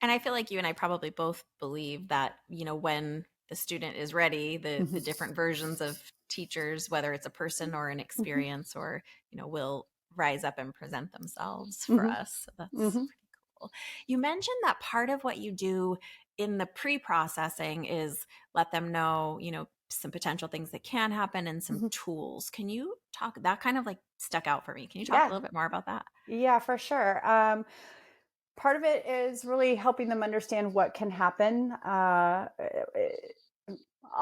And I feel like you and I probably both believe that, when the student is ready, the different versions of teachers, whether it's a person or an Mhm. experience or, will rise up and present themselves for Mm-hmm. us. So that's Mm-hmm. pretty cool. You mentioned that part of what you do in the pre-processing is let them know, some potential things that can happen and some Mm-hmm. tools. Can you talk, that kind of like stuck out for me. Can you talk a Yeah. little bit more about that? Yeah, for sure. Part of it is really helping them understand what can happen. I'll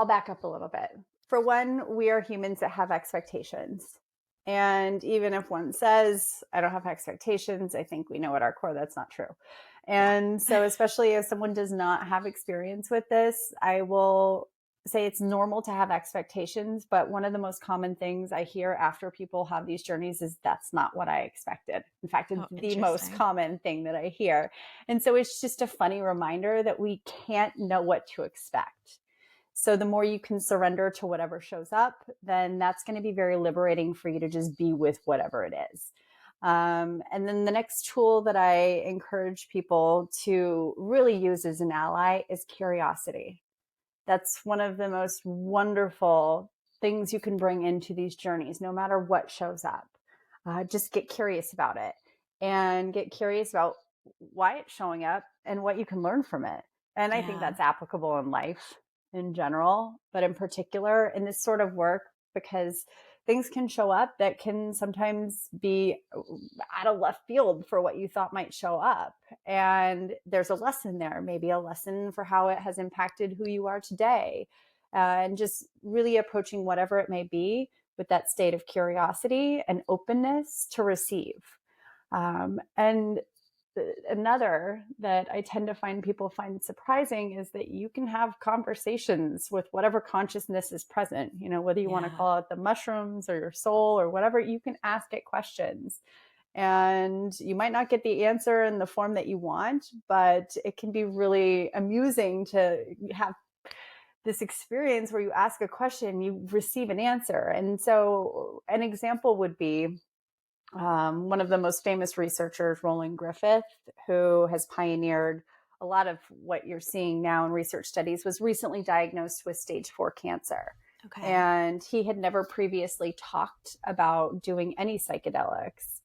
back up a little bit. For one, we are humans that have expectations. And even if one says, I don't have expectations, I think we know at our core that's not true. And so, especially if someone does not have experience with this, I will say it's normal to have expectations. But one of the most common things I hear after people have these journeys is that's not what I expected. In fact, it's the most Interesting. common thing that I hear. And so it's just a funny reminder that we can't know what to expect. So the more you can surrender to whatever shows up, then that's going to be very liberating for you to just be with whatever it is. And then the next tool that I encourage people to really use as an ally is curiosity. That's one of the most wonderful things you can bring into these journeys, no matter what shows up. Just get curious about it and get curious about why it's showing up and what you can learn from it. And I think Yeah. that's applicable in life in general, but in particular in this sort of work, because things can show up that can sometimes be out of left field for what you thought might show up. And there's a lesson there, maybe a lesson for how it has impacted who you are today. And just really approaching whatever it may be with that state of curiosity and openness to receive. And another that I tend to find people find surprising is that you can have conversations with whatever consciousness is present, whether you want to call it the mushrooms or your soul or whatever, you can ask it questions. And you might not get the answer in the form that you want, but it can be really amusing to have this experience where you ask a question, you receive an answer. And so an example would be one of the most famous researchers, Roland Griffith, who has pioneered a lot of what you're seeing now in research studies, was recently diagnosed with stage 4 cancer. Okay. And he had never previously talked about doing any psychedelics.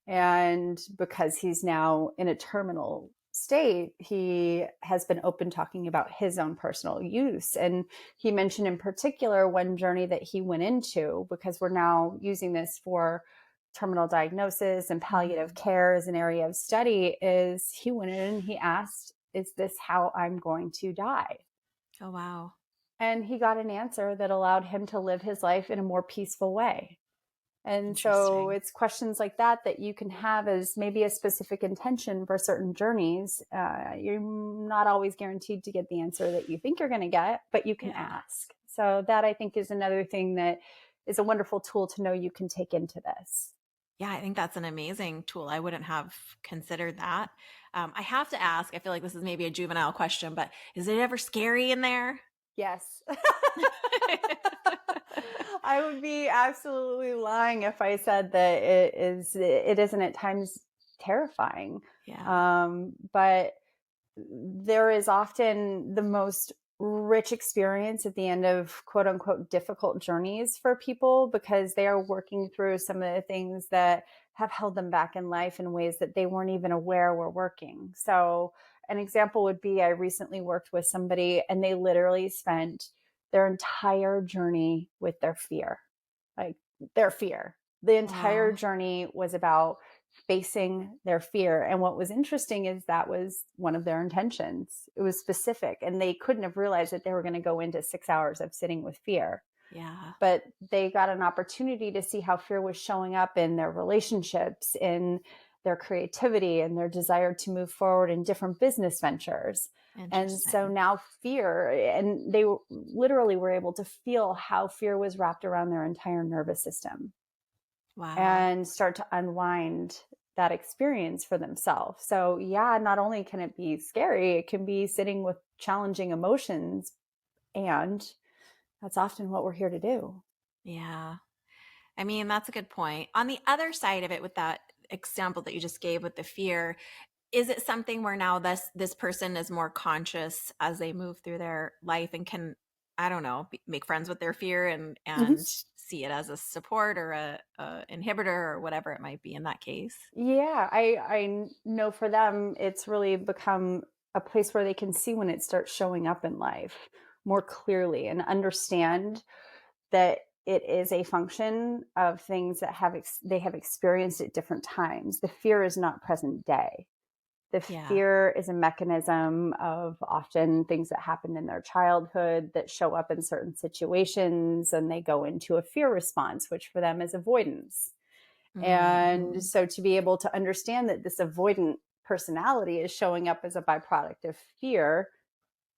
And because he's now in a terminal state, he has been open talking about his own personal use. And he mentioned in particular one journey that he went into, because we're now using this for terminal diagnosis and palliative care as an area of study, is he went in and he asked, is this how I'm going to die? Oh, wow. And he got an answer that allowed him to live his life in a more peaceful way. And so it's questions like that that you can have as maybe a specific intention for certain journeys. You're not always guaranteed to get the answer that you think you're going to get, but you can ask. So that, I think, is another thing that is a wonderful tool to know you can take into this. Yeah, I think that's an amazing tool. I wouldn't have considered that. I have to ask, I feel like this is maybe a juvenile question, but is it ever scary in there? Yes. I would be absolutely lying if I said that it isn't at times terrifying. Yeah. But there is often the most rich experience at the end of quote unquote difficult journeys for people, because they are working through some of the things that have held them back in life in ways that they weren't even aware were working. So an example would be, I recently worked with somebody and they literally spent their entire journey with their fear, like their fear. The entire journey was about facing their fear. And what was interesting is that was one of their intentions. It was specific, and they couldn't have realized that they were going to go into 6 hours of sitting with fear. Yeah. But they got an opportunity to see how fear was showing up in their relationships, in their creativity, and their desire to move forward in different business ventures. And so now fear, and they literally were able to feel how fear was wrapped around their entire nervous system. Wow. And start to unwind that experience for themselves. So yeah, not only can it be scary, it can be sitting with challenging emotions. And that's often what we're here to do. Yeah. I mean, that's a good point. On the other side of it, with that example that you just gave with the fear, is it something where now this person is more conscious as they move through their life and can I don't know, make friends with their fear and Mhm. see it as a support or a inhibitor or whatever it might be in that case. Yeah, know for them, it's really become a place where they can see when it starts showing up in life more clearly and understand that it is a function of things that they have experienced at different times. The fear is not present day. The Yeah. fear is a mechanism of often things that happened in their childhood that show up in certain situations, and they go into a fear response, which for them is avoidance. And Mm-hmm. so to be able to understand that this avoidant personality is showing up as a byproduct of fear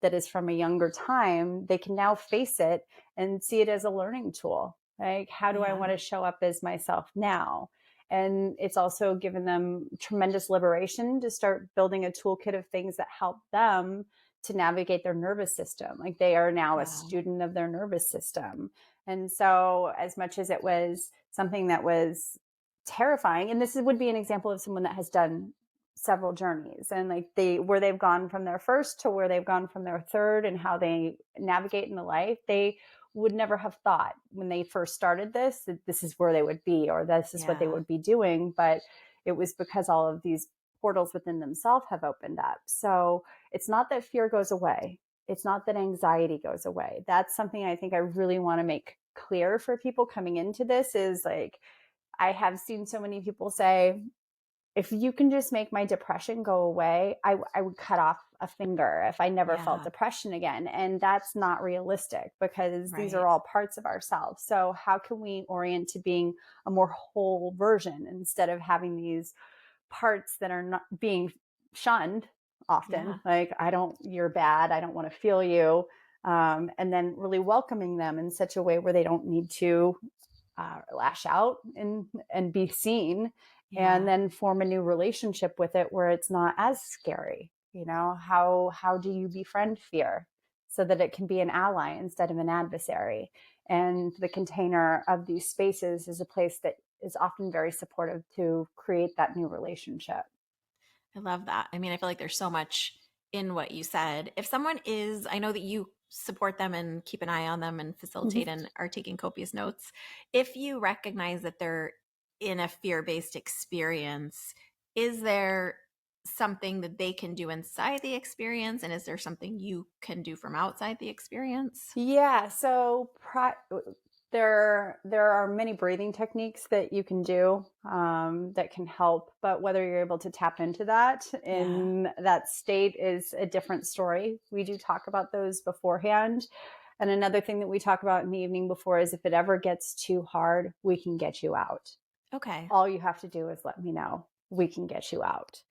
that is from a younger time, they can now face it and see it as a learning tool. Like, how do I Yeah. want to show up as myself now? And it's also given them tremendous liberation to start building a toolkit of things that help them to navigate their nervous system. Like, they are now a Wow. student of their nervous system. And so, as much as it was something that was terrifying, and this would be an example of someone that has done several journeys, and like where they've gone from their first to where they've gone from their third, and how they navigate in the life, they would never have thought when they first started this that this is where they would be, or this is what they Yeah. would be doing. But it was because all of these portals within themselves have opened up. So it's not that fear goes away, it's not that anxiety goes away. That's something I think I really want to make clear for people coming into this, is like, I have seen so many people say, if you can just make my depression go away, I would cut off a finger if I never felt Yeah. depression again. And that's not realistic, because these are Right. all parts of ourselves. So how can we orient to being a more whole version instead of having these parts that are not being shunned Yeah. often? Like, you're bad, I don't want to feel you. And then really welcoming them in such a way where they don't need to lash out and be seen, and Yeah. then form a new relationship with it where it's not as scary. How do you befriend fear so that it can be an ally instead of an adversary? And the container of these spaces is a place that is often very supportive to create that new relationship. I love that. I mean, I feel like there's so much in what you said. If someone is, I know that you support them and keep an eye on them and Mhm. facilitate and are taking copious notes. If you recognize that they're in a fear based experience, is there something that they can do inside the experience? And is there something you can do from outside the experience? Yeah, so there are many breathing techniques that you can do that can help, but whether you're able to tap into that Yeah. in that state is a different story. We do talk about those beforehand. And another thing that we talk about in the evening before is, if it ever gets too hard, we can get you out. Okay. All you have to do is let me know. We can get you out.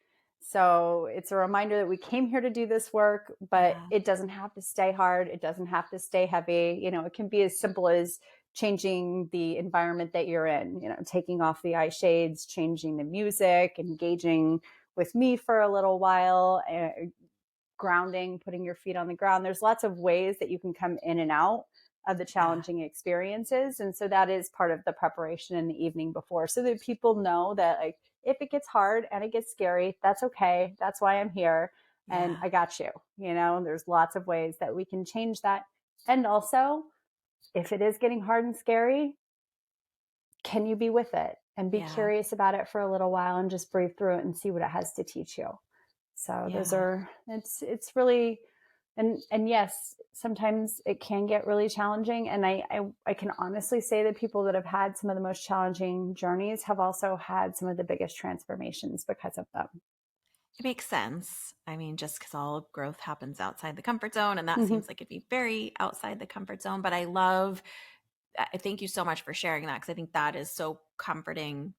So it's a reminder that we came here to do this work, but Yeah. it doesn't have to stay hard. It doesn't have to stay heavy. It can be as simple as changing the environment that you're in, taking off the eye shades, changing the music, engaging with me for a little while, grounding, putting your feet on the ground. There's lots of ways that you can come in and out of the Yeah. challenging experiences. And so that is part of the preparation in the evening before, so that people know that, like, if it gets hard and it gets scary, that's okay. That's why I'm here. And Yeah. I got you. There's lots of ways that we can change that. And also, if it is getting hard and scary, can you be with it and be Yeah. curious about it for a little while and just breathe through it and see what it has to teach you? So Yeah. it's really, and yes, sometimes it can get really challenging. And I can honestly say that people that have had some of the most challenging journeys have also had some of the biggest transformations because of them. It makes sense. I mean, just because all growth happens outside the comfort zone, and that Hmm. seems like it'd be very outside the comfort zone. But I thank you so much for sharing that, because I think that is so comforting,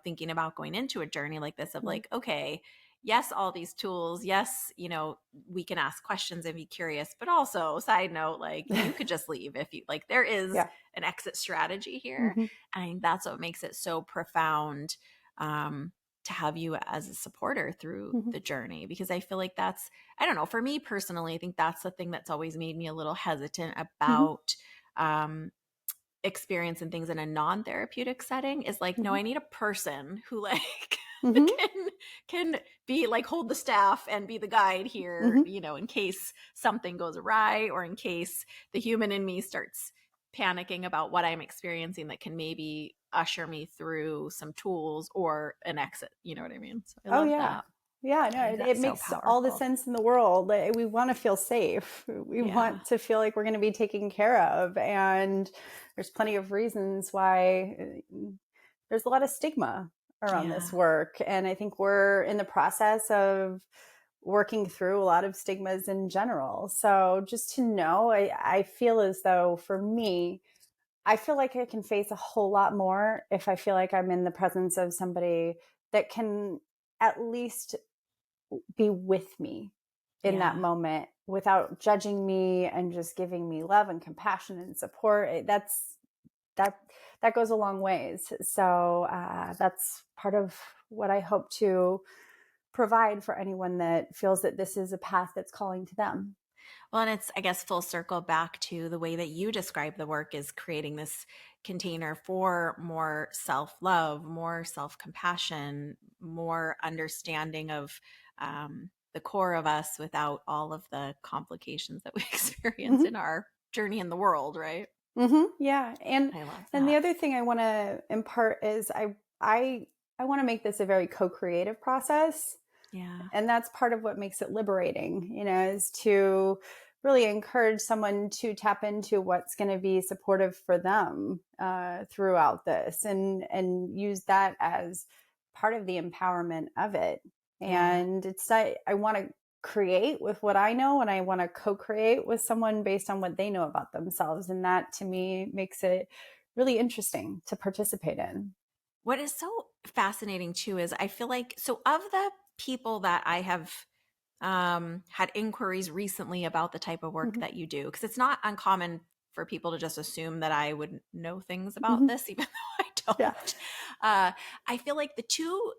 thinking about going into a journey like this of Hmm. like, okay, yes, all these tools, yes, we can ask questions and be curious, but also, side note, like, you could just leave if you like, there is Yeah. an exit strategy here. Hmm. And I think that's what makes it so profound. To have you as a supporter through Hmm. the journey, because I feel like I don't know, for me personally, I think that's the thing that's always made me a little hesitant Hmm. about um, experience and things in a non-therapeutic setting, is like, no, Hmm. I need a person who like Mm-hmm. can be like, hold the staff and be the guide here, Mm-hmm. you know, in case something goes awry, or in case the human in me starts panicking about what I'm experiencing, that can maybe usher me through some tools or an exit. You know what I mean? So I Oh love yeah. that. Yeah, no, I think it that's so makes all the powerful. sense in the world. Like, we want to feel safe. We Yeah. want to feel like we're going to be taken care of. And there's plenty of reasons why there's a lot of stigma around Yeah. this work. And I think we're in the process of working through a lot of stigmas in general. So just to know, I feel as though for me, I feel like I can face a whole lot more if I feel like I'm in the presence of somebody that can at least be with me in that Yeah. moment without judging me and just giving me love and compassion and support. That that goes a long ways. So that's part of what I hope to provide for anyone that feels that this is a path that's calling to them. Well, and it's, I guess, full circle back to the way that you describe the work, is creating this container for more self love, more self compassion, more understanding of the core of us without all of the complications that we experience Mm-hmm. in our journey in the world, right? Mm-hmm. Yeah, I love and the that. other thing I want to impart is I want to make this a very co-creative process. Yeah. And that's part of what makes it liberating, is to really encourage someone to tap into what's going to be supportive for them throughout this, and use that as part of the empowerment of it. Yeah. And I want to create with what I know, and I want to co-create with someone based on what they know about themselves, and that to me makes it really interesting to participate in. What is so fascinating too is, I feel like, so of the people that I have had inquiries recently about the type of work Mm-hmm. that you do, because it's not uncommon for people to just assume that I would know things about Mm-hmm. this, even though I Yeah. don't. I feel like the two,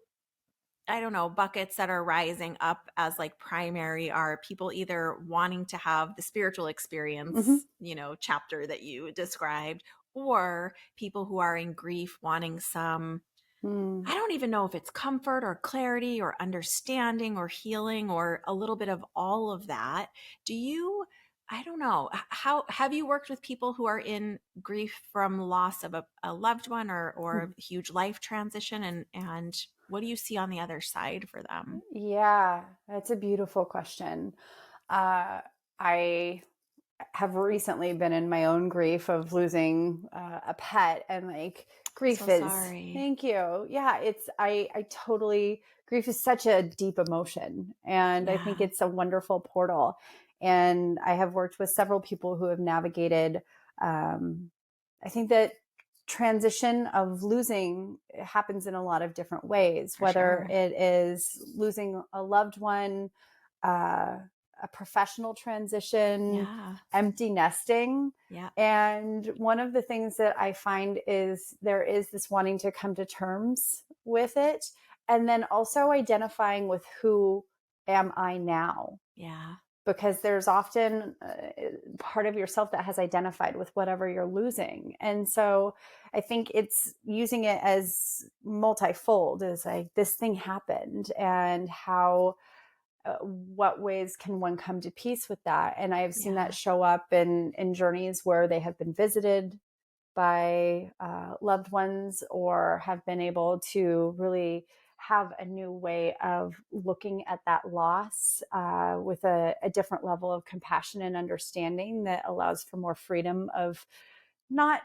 I don't know, buckets that are rising up as like primary are people either wanting to have the spiritual Mm-hmm. experience, you know, chapter that you described, or people who are in grief wanting some, Mm. I don't even know if it's comfort or clarity or understanding or healing or a little bit of all of that. Do you, I don't know, how have you worked with people who are in grief from loss of a loved one, or a huge life transition, and what do you see on the other side for them? Yeah, that's a beautiful question. I have recently been in my own grief of losing a pet, and like, grief So is, sorry. thank you. Yeah, I totally, grief is such a deep emotion, and I think Yeah. it's a wonderful portal. And I have worked with several people who have navigated, um, I think that transition of losing happens in a lot of different ways, For whether sure. it is losing a loved one, uh, a professional transition, Yeah. empty nesting. Yeah. And one of the things that I find is there is this wanting to come to terms with it. And then also identifying with, who am I now? Yeah. Because there's often part of yourself that has identified with whatever you're losing. And so I think it's using it as multifold, as like, this thing happened, and how, what ways can one come to peace with that? And I have seen that Yeah. show up in journeys where they have been visited by loved ones, or have been able to really have a new way of looking at that loss with a different level of compassion and understanding that allows for more freedom of not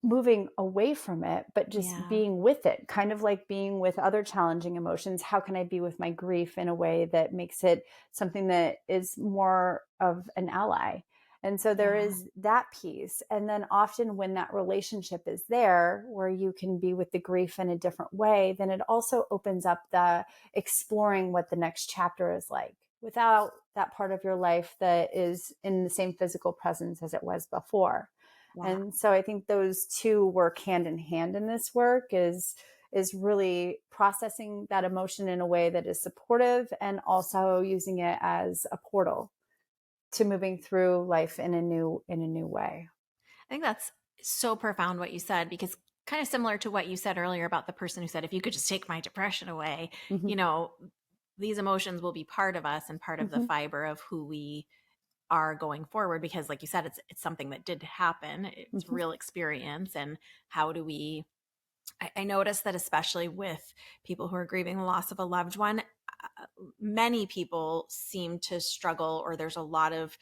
moving away from it, but just Yeah. being with it, kind of like being with other challenging emotions. How can I be with my grief in a way that makes it something that is more of an ally? And so there Yeah. is that piece. And then often when that relationship is there, where you can be with the grief in a different way, then it also opens up the exploring what the next chapter is like, without that part of your life that is in the same physical presence as it was before. Yeah. And so I think those two work hand in hand in this work, is really processing that emotion in a way that is supportive, and also using it as a portal to moving through life in a new way. I think that's so profound what you said, because kind of similar to what you said earlier about the person who said, if you could just take my depression away, Mm-hmm. these emotions will be part of us and part of the Mm-hmm. fiber of who we are going forward, because like you said, it's something that did happen. It's Mm-hmm. real experience. And how do we, I noticed that especially with people who are grieving the loss of a loved one, many people seem to struggle, or there's a lot of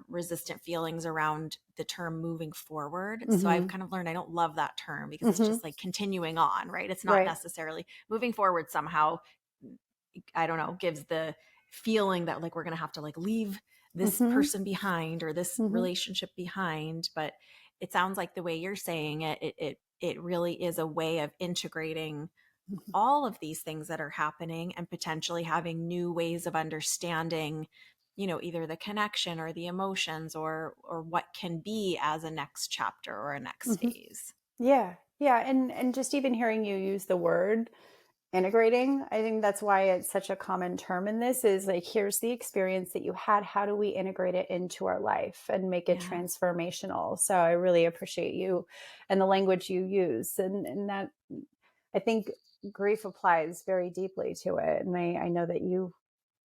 resistant feelings around the term moving forward. So I've Mm-hmm. kind of learned I don't love that term, because it's Mm-hmm. just like continuing on, right? It's not Right. necessarily moving forward. Somehow, I don't know, gives the feeling that like we're going to have to like leave this Mm-hmm. person behind or this Mm-hmm. relationship behind. But it sounds like the way you're saying it really is a way of integrating all of these things that are happening and potentially having new ways of understanding, either the connection or the emotions, or what can be as a next chapter or a next Mm-hmm. phase. Yeah. Yeah. And just even hearing you use the word integrating, I think that's why it's such a common term in this, is like, here's the experience that you had. How do we integrate it into our life and make it Yeah. transformational? So I really appreciate you and the language you use. And that, I think grief applies very deeply to it. And I know that you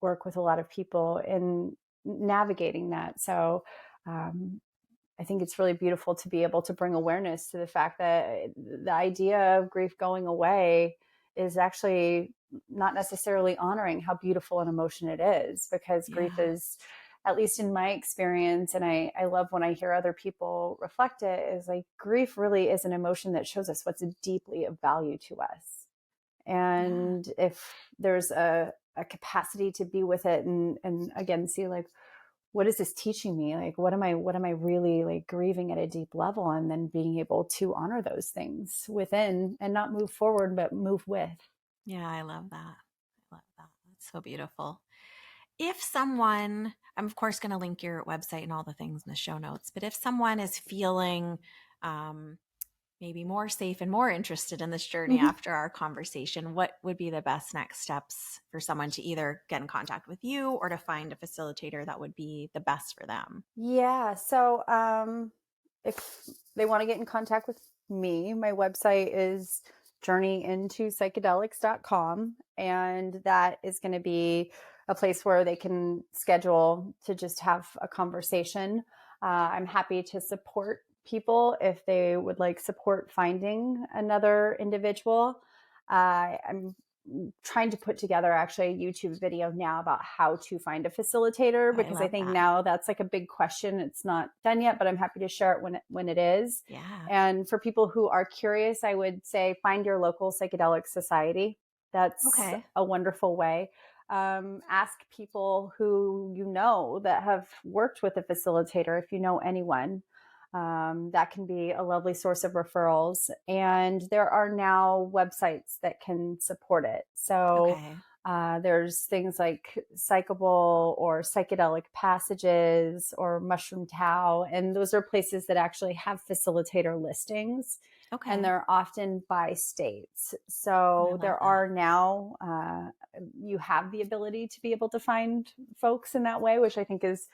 work with a lot of people in navigating that. So um, I think it's really beautiful to be able to bring awareness to the fact that the idea of grief going away is actually not necessarily honoring how beautiful an emotion it is, because grief Yeah. is, at least in my experience, and I love when I hear other people reflect it, is like grief really is an emotion that shows us what's deeply of value to us. Yeah. And if there's a capacity to be with it and again, see like, what is this teaching me? Like, what am I really like grieving at a deep level? And then being able to honor those things within and not move forward, but move with. Yeah, I love that. I love that. That's so beautiful. If someone, I'm of course going to link your website and all the things in the show notes, but if someone is feeling um, maybe more safe and more interested in this journey Mm-hmm. after our conversation, what would be the best next steps for someone to either get in contact with you or to find a facilitator that would be the best for them? Yeah. So if they want to get in contact with me, my website is journeyintopsychedelics.com. And that is going to be a place where they can schedule to just have a conversation. I'm happy to support people if they would like support finding another individual. I'm trying to put together actually a YouTube video now about how to find a facilitator, I because I love think that. now that's like a big question. It's not done yet, but I'm happy to share it when it is. Yeah. And for people who are curious, I would say find your local psychedelic society. That's Okay. a wonderful way. Ask people who you know that have worked with a facilitator, if you know anyone. That can be a lovely source of referrals. And there are now websites that can support it. So Okay. there's things like Psychable or Psychedelic Passages or Mushroom Tao. And those are places that actually have facilitator listings. And Okay. they're often by states. Oh, I So love there that. are now, you have the ability to be able to find folks in that way, which I think is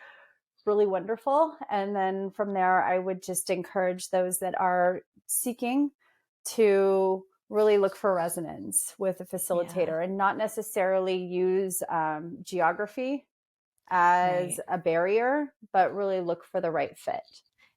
really wonderful. And then from there, I would just encourage those that are seeking to really look for resonance with a Yeah. facilitator and not necessarily use geography as Right. a barrier, but really look for the right fit.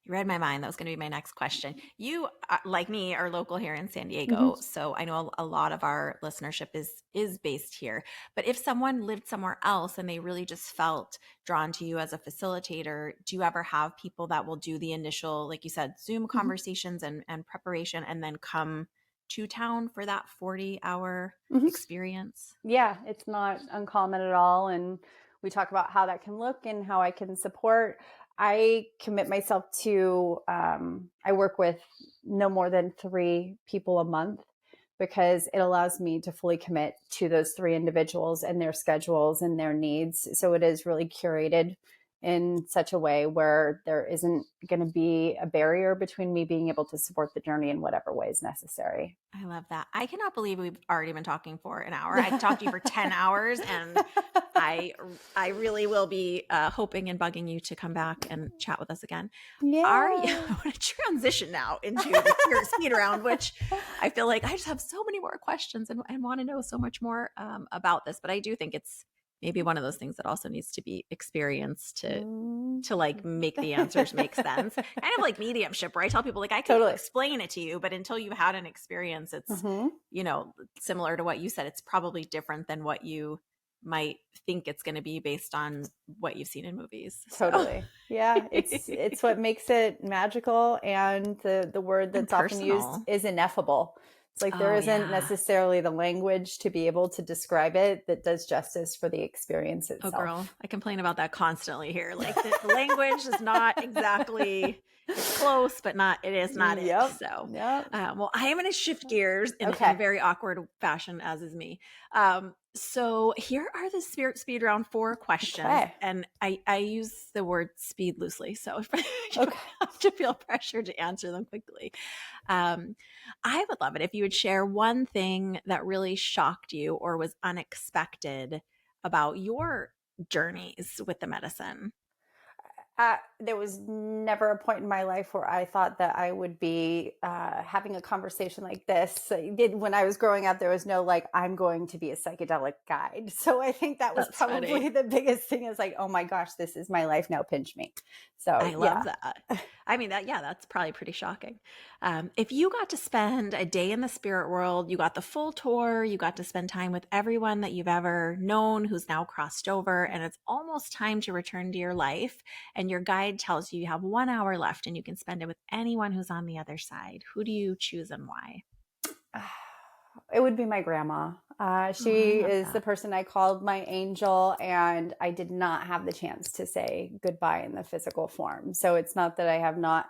You read my mind. That was going to be my next question. You, like me, are local here in San Mm-hmm. Diego, so I know a lot of our listenership is based here. But if someone lived somewhere else and they really just felt drawn to you as a facilitator, do you ever have people that will do the initial, like you said, Zoom Mm-hmm. conversations and preparation, and then come to town for that 40-hour Mm-hmm. experience? Yeah, it's not uncommon at all. And we talk about how that can look and how I can support. I commit myself to, I work with no more than 3 people a month, because it allows me to fully commit to those 3 individuals and their schedules and their needs. So it is really curated in such a way where there isn't going to be a barrier between me being able to support the journey in whatever way is necessary. I love that. I cannot believe we've already been talking for an hour. I could talk to you for 10 hours, and I really will be hoping and bugging you to come back and chat with us again. Yeah. I want to transition now into the spirit speed round, which I feel like I just have so many more questions and want to know so much more about this. But I do think it's maybe one of those things that also needs to be experienced to like make the answers make sense. Kind of like mediumship, where I tell people like I can explain it to you, but until you've had an experience, it's you know, similar to what you said. It's probably different than what you might think it's going to be based on what you've seen in movies. Totally. Yeah. It's what makes it magical. And the word that's often used is ineffable. It's like there isn't necessarily the language to be able to describe it that does justice for the experience itself. Oh, girl, I complain about that constantly here. Like the language is not exactly, it's close, but it is not it. So, well, I am going to shift gears in a very awkward fashion, as is me. So here are the spirit speed round 4 questions. And I use the word speed loosely. So you have to feel pressure to answer them quickly. I would love it if you would share one thing that really shocked you or was unexpected about your journeys with the medicine. There was never a point in my life where I thought that I would be having a conversation like this. When I was growing up, there was no like, I'm going to be a psychedelic guide. So I think that was probably the biggest thing is like, oh my gosh, this is my life now, pinch me. So I love that. I mean, that's probably pretty shocking. If you got to spend a day in the spirit world, you got the full tour, you got to spend time with everyone that you've ever known who's now crossed over, and it's almost time to return to your life, and your guide tells you have 1 hour left and you can spend it with anyone who's on the other side, who do you choose and why? It would be my grandma. She is the person I called my angel, and I did not have the chance to say goodbye in the physical form. So it's not that I have not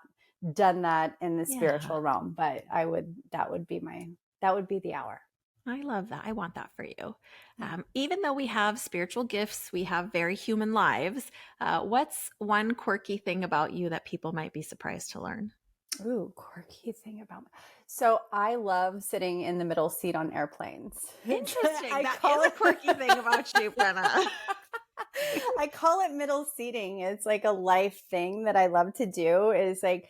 done that in the spiritual realm, but that would be the hour. I love that. I want that for you. Even though we have spiritual gifts, we have very human lives. What's one quirky thing about you that people might be surprised to learn? Ooh, quirky thing about me. So I love sitting in the middle seat on airplanes. Interesting. That is a quirky thing about you, Brenna. I call it middle seating. It's like a life thing that I love to do. Is like,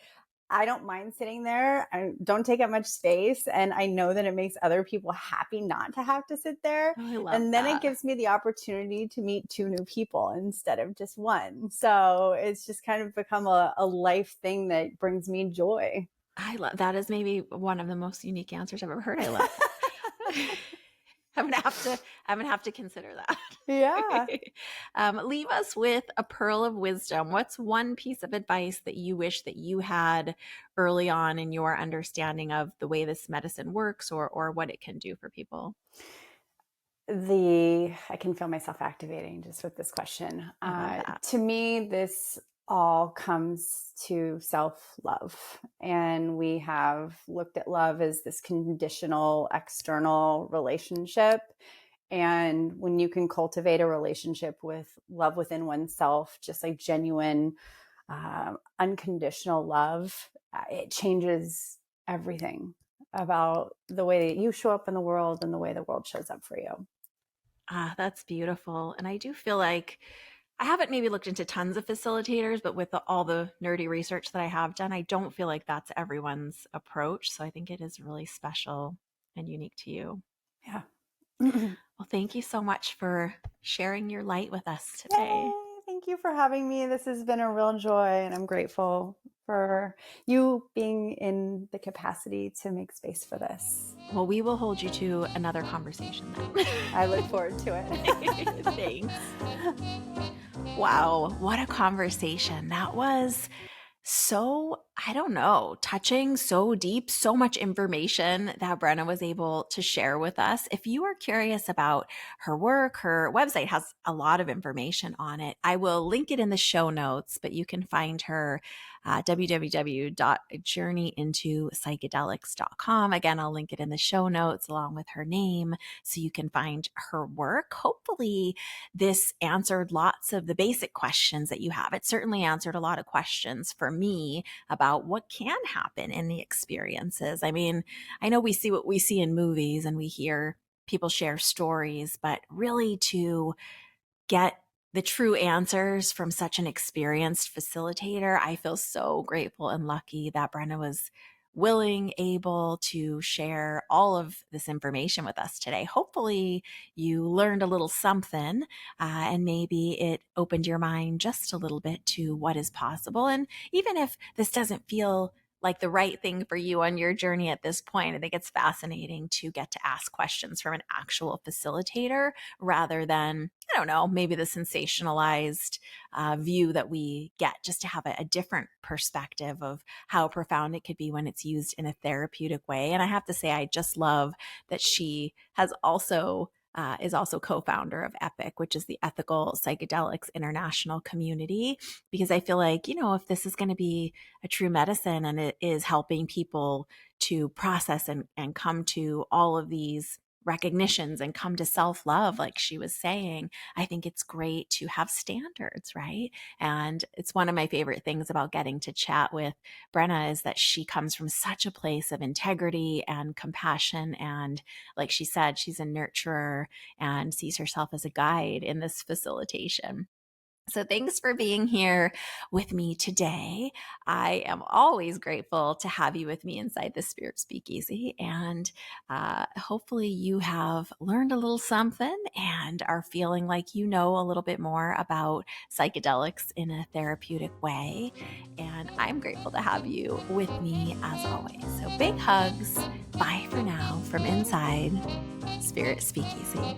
I don't mind sitting there. I don't take up much space. And I know that it makes other people happy not to have to sit there. Oh, I love and then it gives me the opportunity to meet 2 new people instead of just one. So it's just kind of become a life thing that brings me joy. I love that. Is maybe one of the most unique answers I've ever heard. I love I'm gonna have to consider that. Yeah. Leave us with a pearl of wisdom. What's one piece of advice that you wish that you had early on in your understanding of the way this medicine works or what it can do for people? I can feel myself activating just with this question. To me, this all comes to self-love. And we have looked at love as this conditional external relationship. And when you can cultivate a relationship with love within oneself, just like genuine, unconditional love, it changes everything about the way that you show up in the world and the way the world shows up for you. That's beautiful. And I do feel like I haven't maybe looked into tons of facilitators, but with all the nerdy research that I have done, I don't feel like that's everyone's approach. So I think it is really special and unique to you. Yeah. Well, thank you so much for sharing your light with us today. Yay. Thank you for having me. This has been a real joy, and I'm grateful for you being in the capacity to make space for this. Well, we will hold you to another conversation then. I look forward to it. Thanks. Wow, what a conversation. That was so, I don't know, touching, so deep, so much information that Brenna was able to share with us. If you are curious about her work, her website has a lot of information on it. I will link it in the show notes, but you can find her www.journeyintopsychedelics.com. Again, I'll link it in the show notes along with her name so you can find her work. Hopefully, this answered lots of the basic questions that you have. It certainly answered a lot of questions for me about what can happen in the experiences. I mean, I know we see what we see in movies and we hear people share stories, but really to get the true answers from such an experienced facilitator, I feel so grateful and lucky that Brenna was willing, able to share all of this information with us today. Hopefully, you learned a little something and maybe it opened your mind just a little bit to what is possible. And even if this doesn't feel like the right thing for you on your journey at this point, I think it's fascinating to get to ask questions from an actual facilitator rather than, I don't know, maybe the sensationalized view that we get, just to have a different perspective of how profound it could be when it's used in a therapeutic way. And I have to say, I just love that she has also is also co-founder of EPIC, which is the Ethical Psychedelics International Community, because I feel like, if this is going to be a true medicine and it is helping people to process and come to all of these recognitions and come to self-love, like she was saying, I think it's great to have standards, right? And it's one of my favorite things about getting to chat with Brenna is that she comes from such a place of integrity and compassion. And like she said, she's a nurturer and sees herself as a guide in this facilitation. So thanks for being here with me today. I am always grateful to have you with me inside the Spirit Speakeasy. And hopefully you have learned a little something and are feeling like you know a little bit more about psychedelics in a therapeutic way. And I'm grateful to have you with me as always. So big hugs. Bye for now from inside Spirit Speakeasy.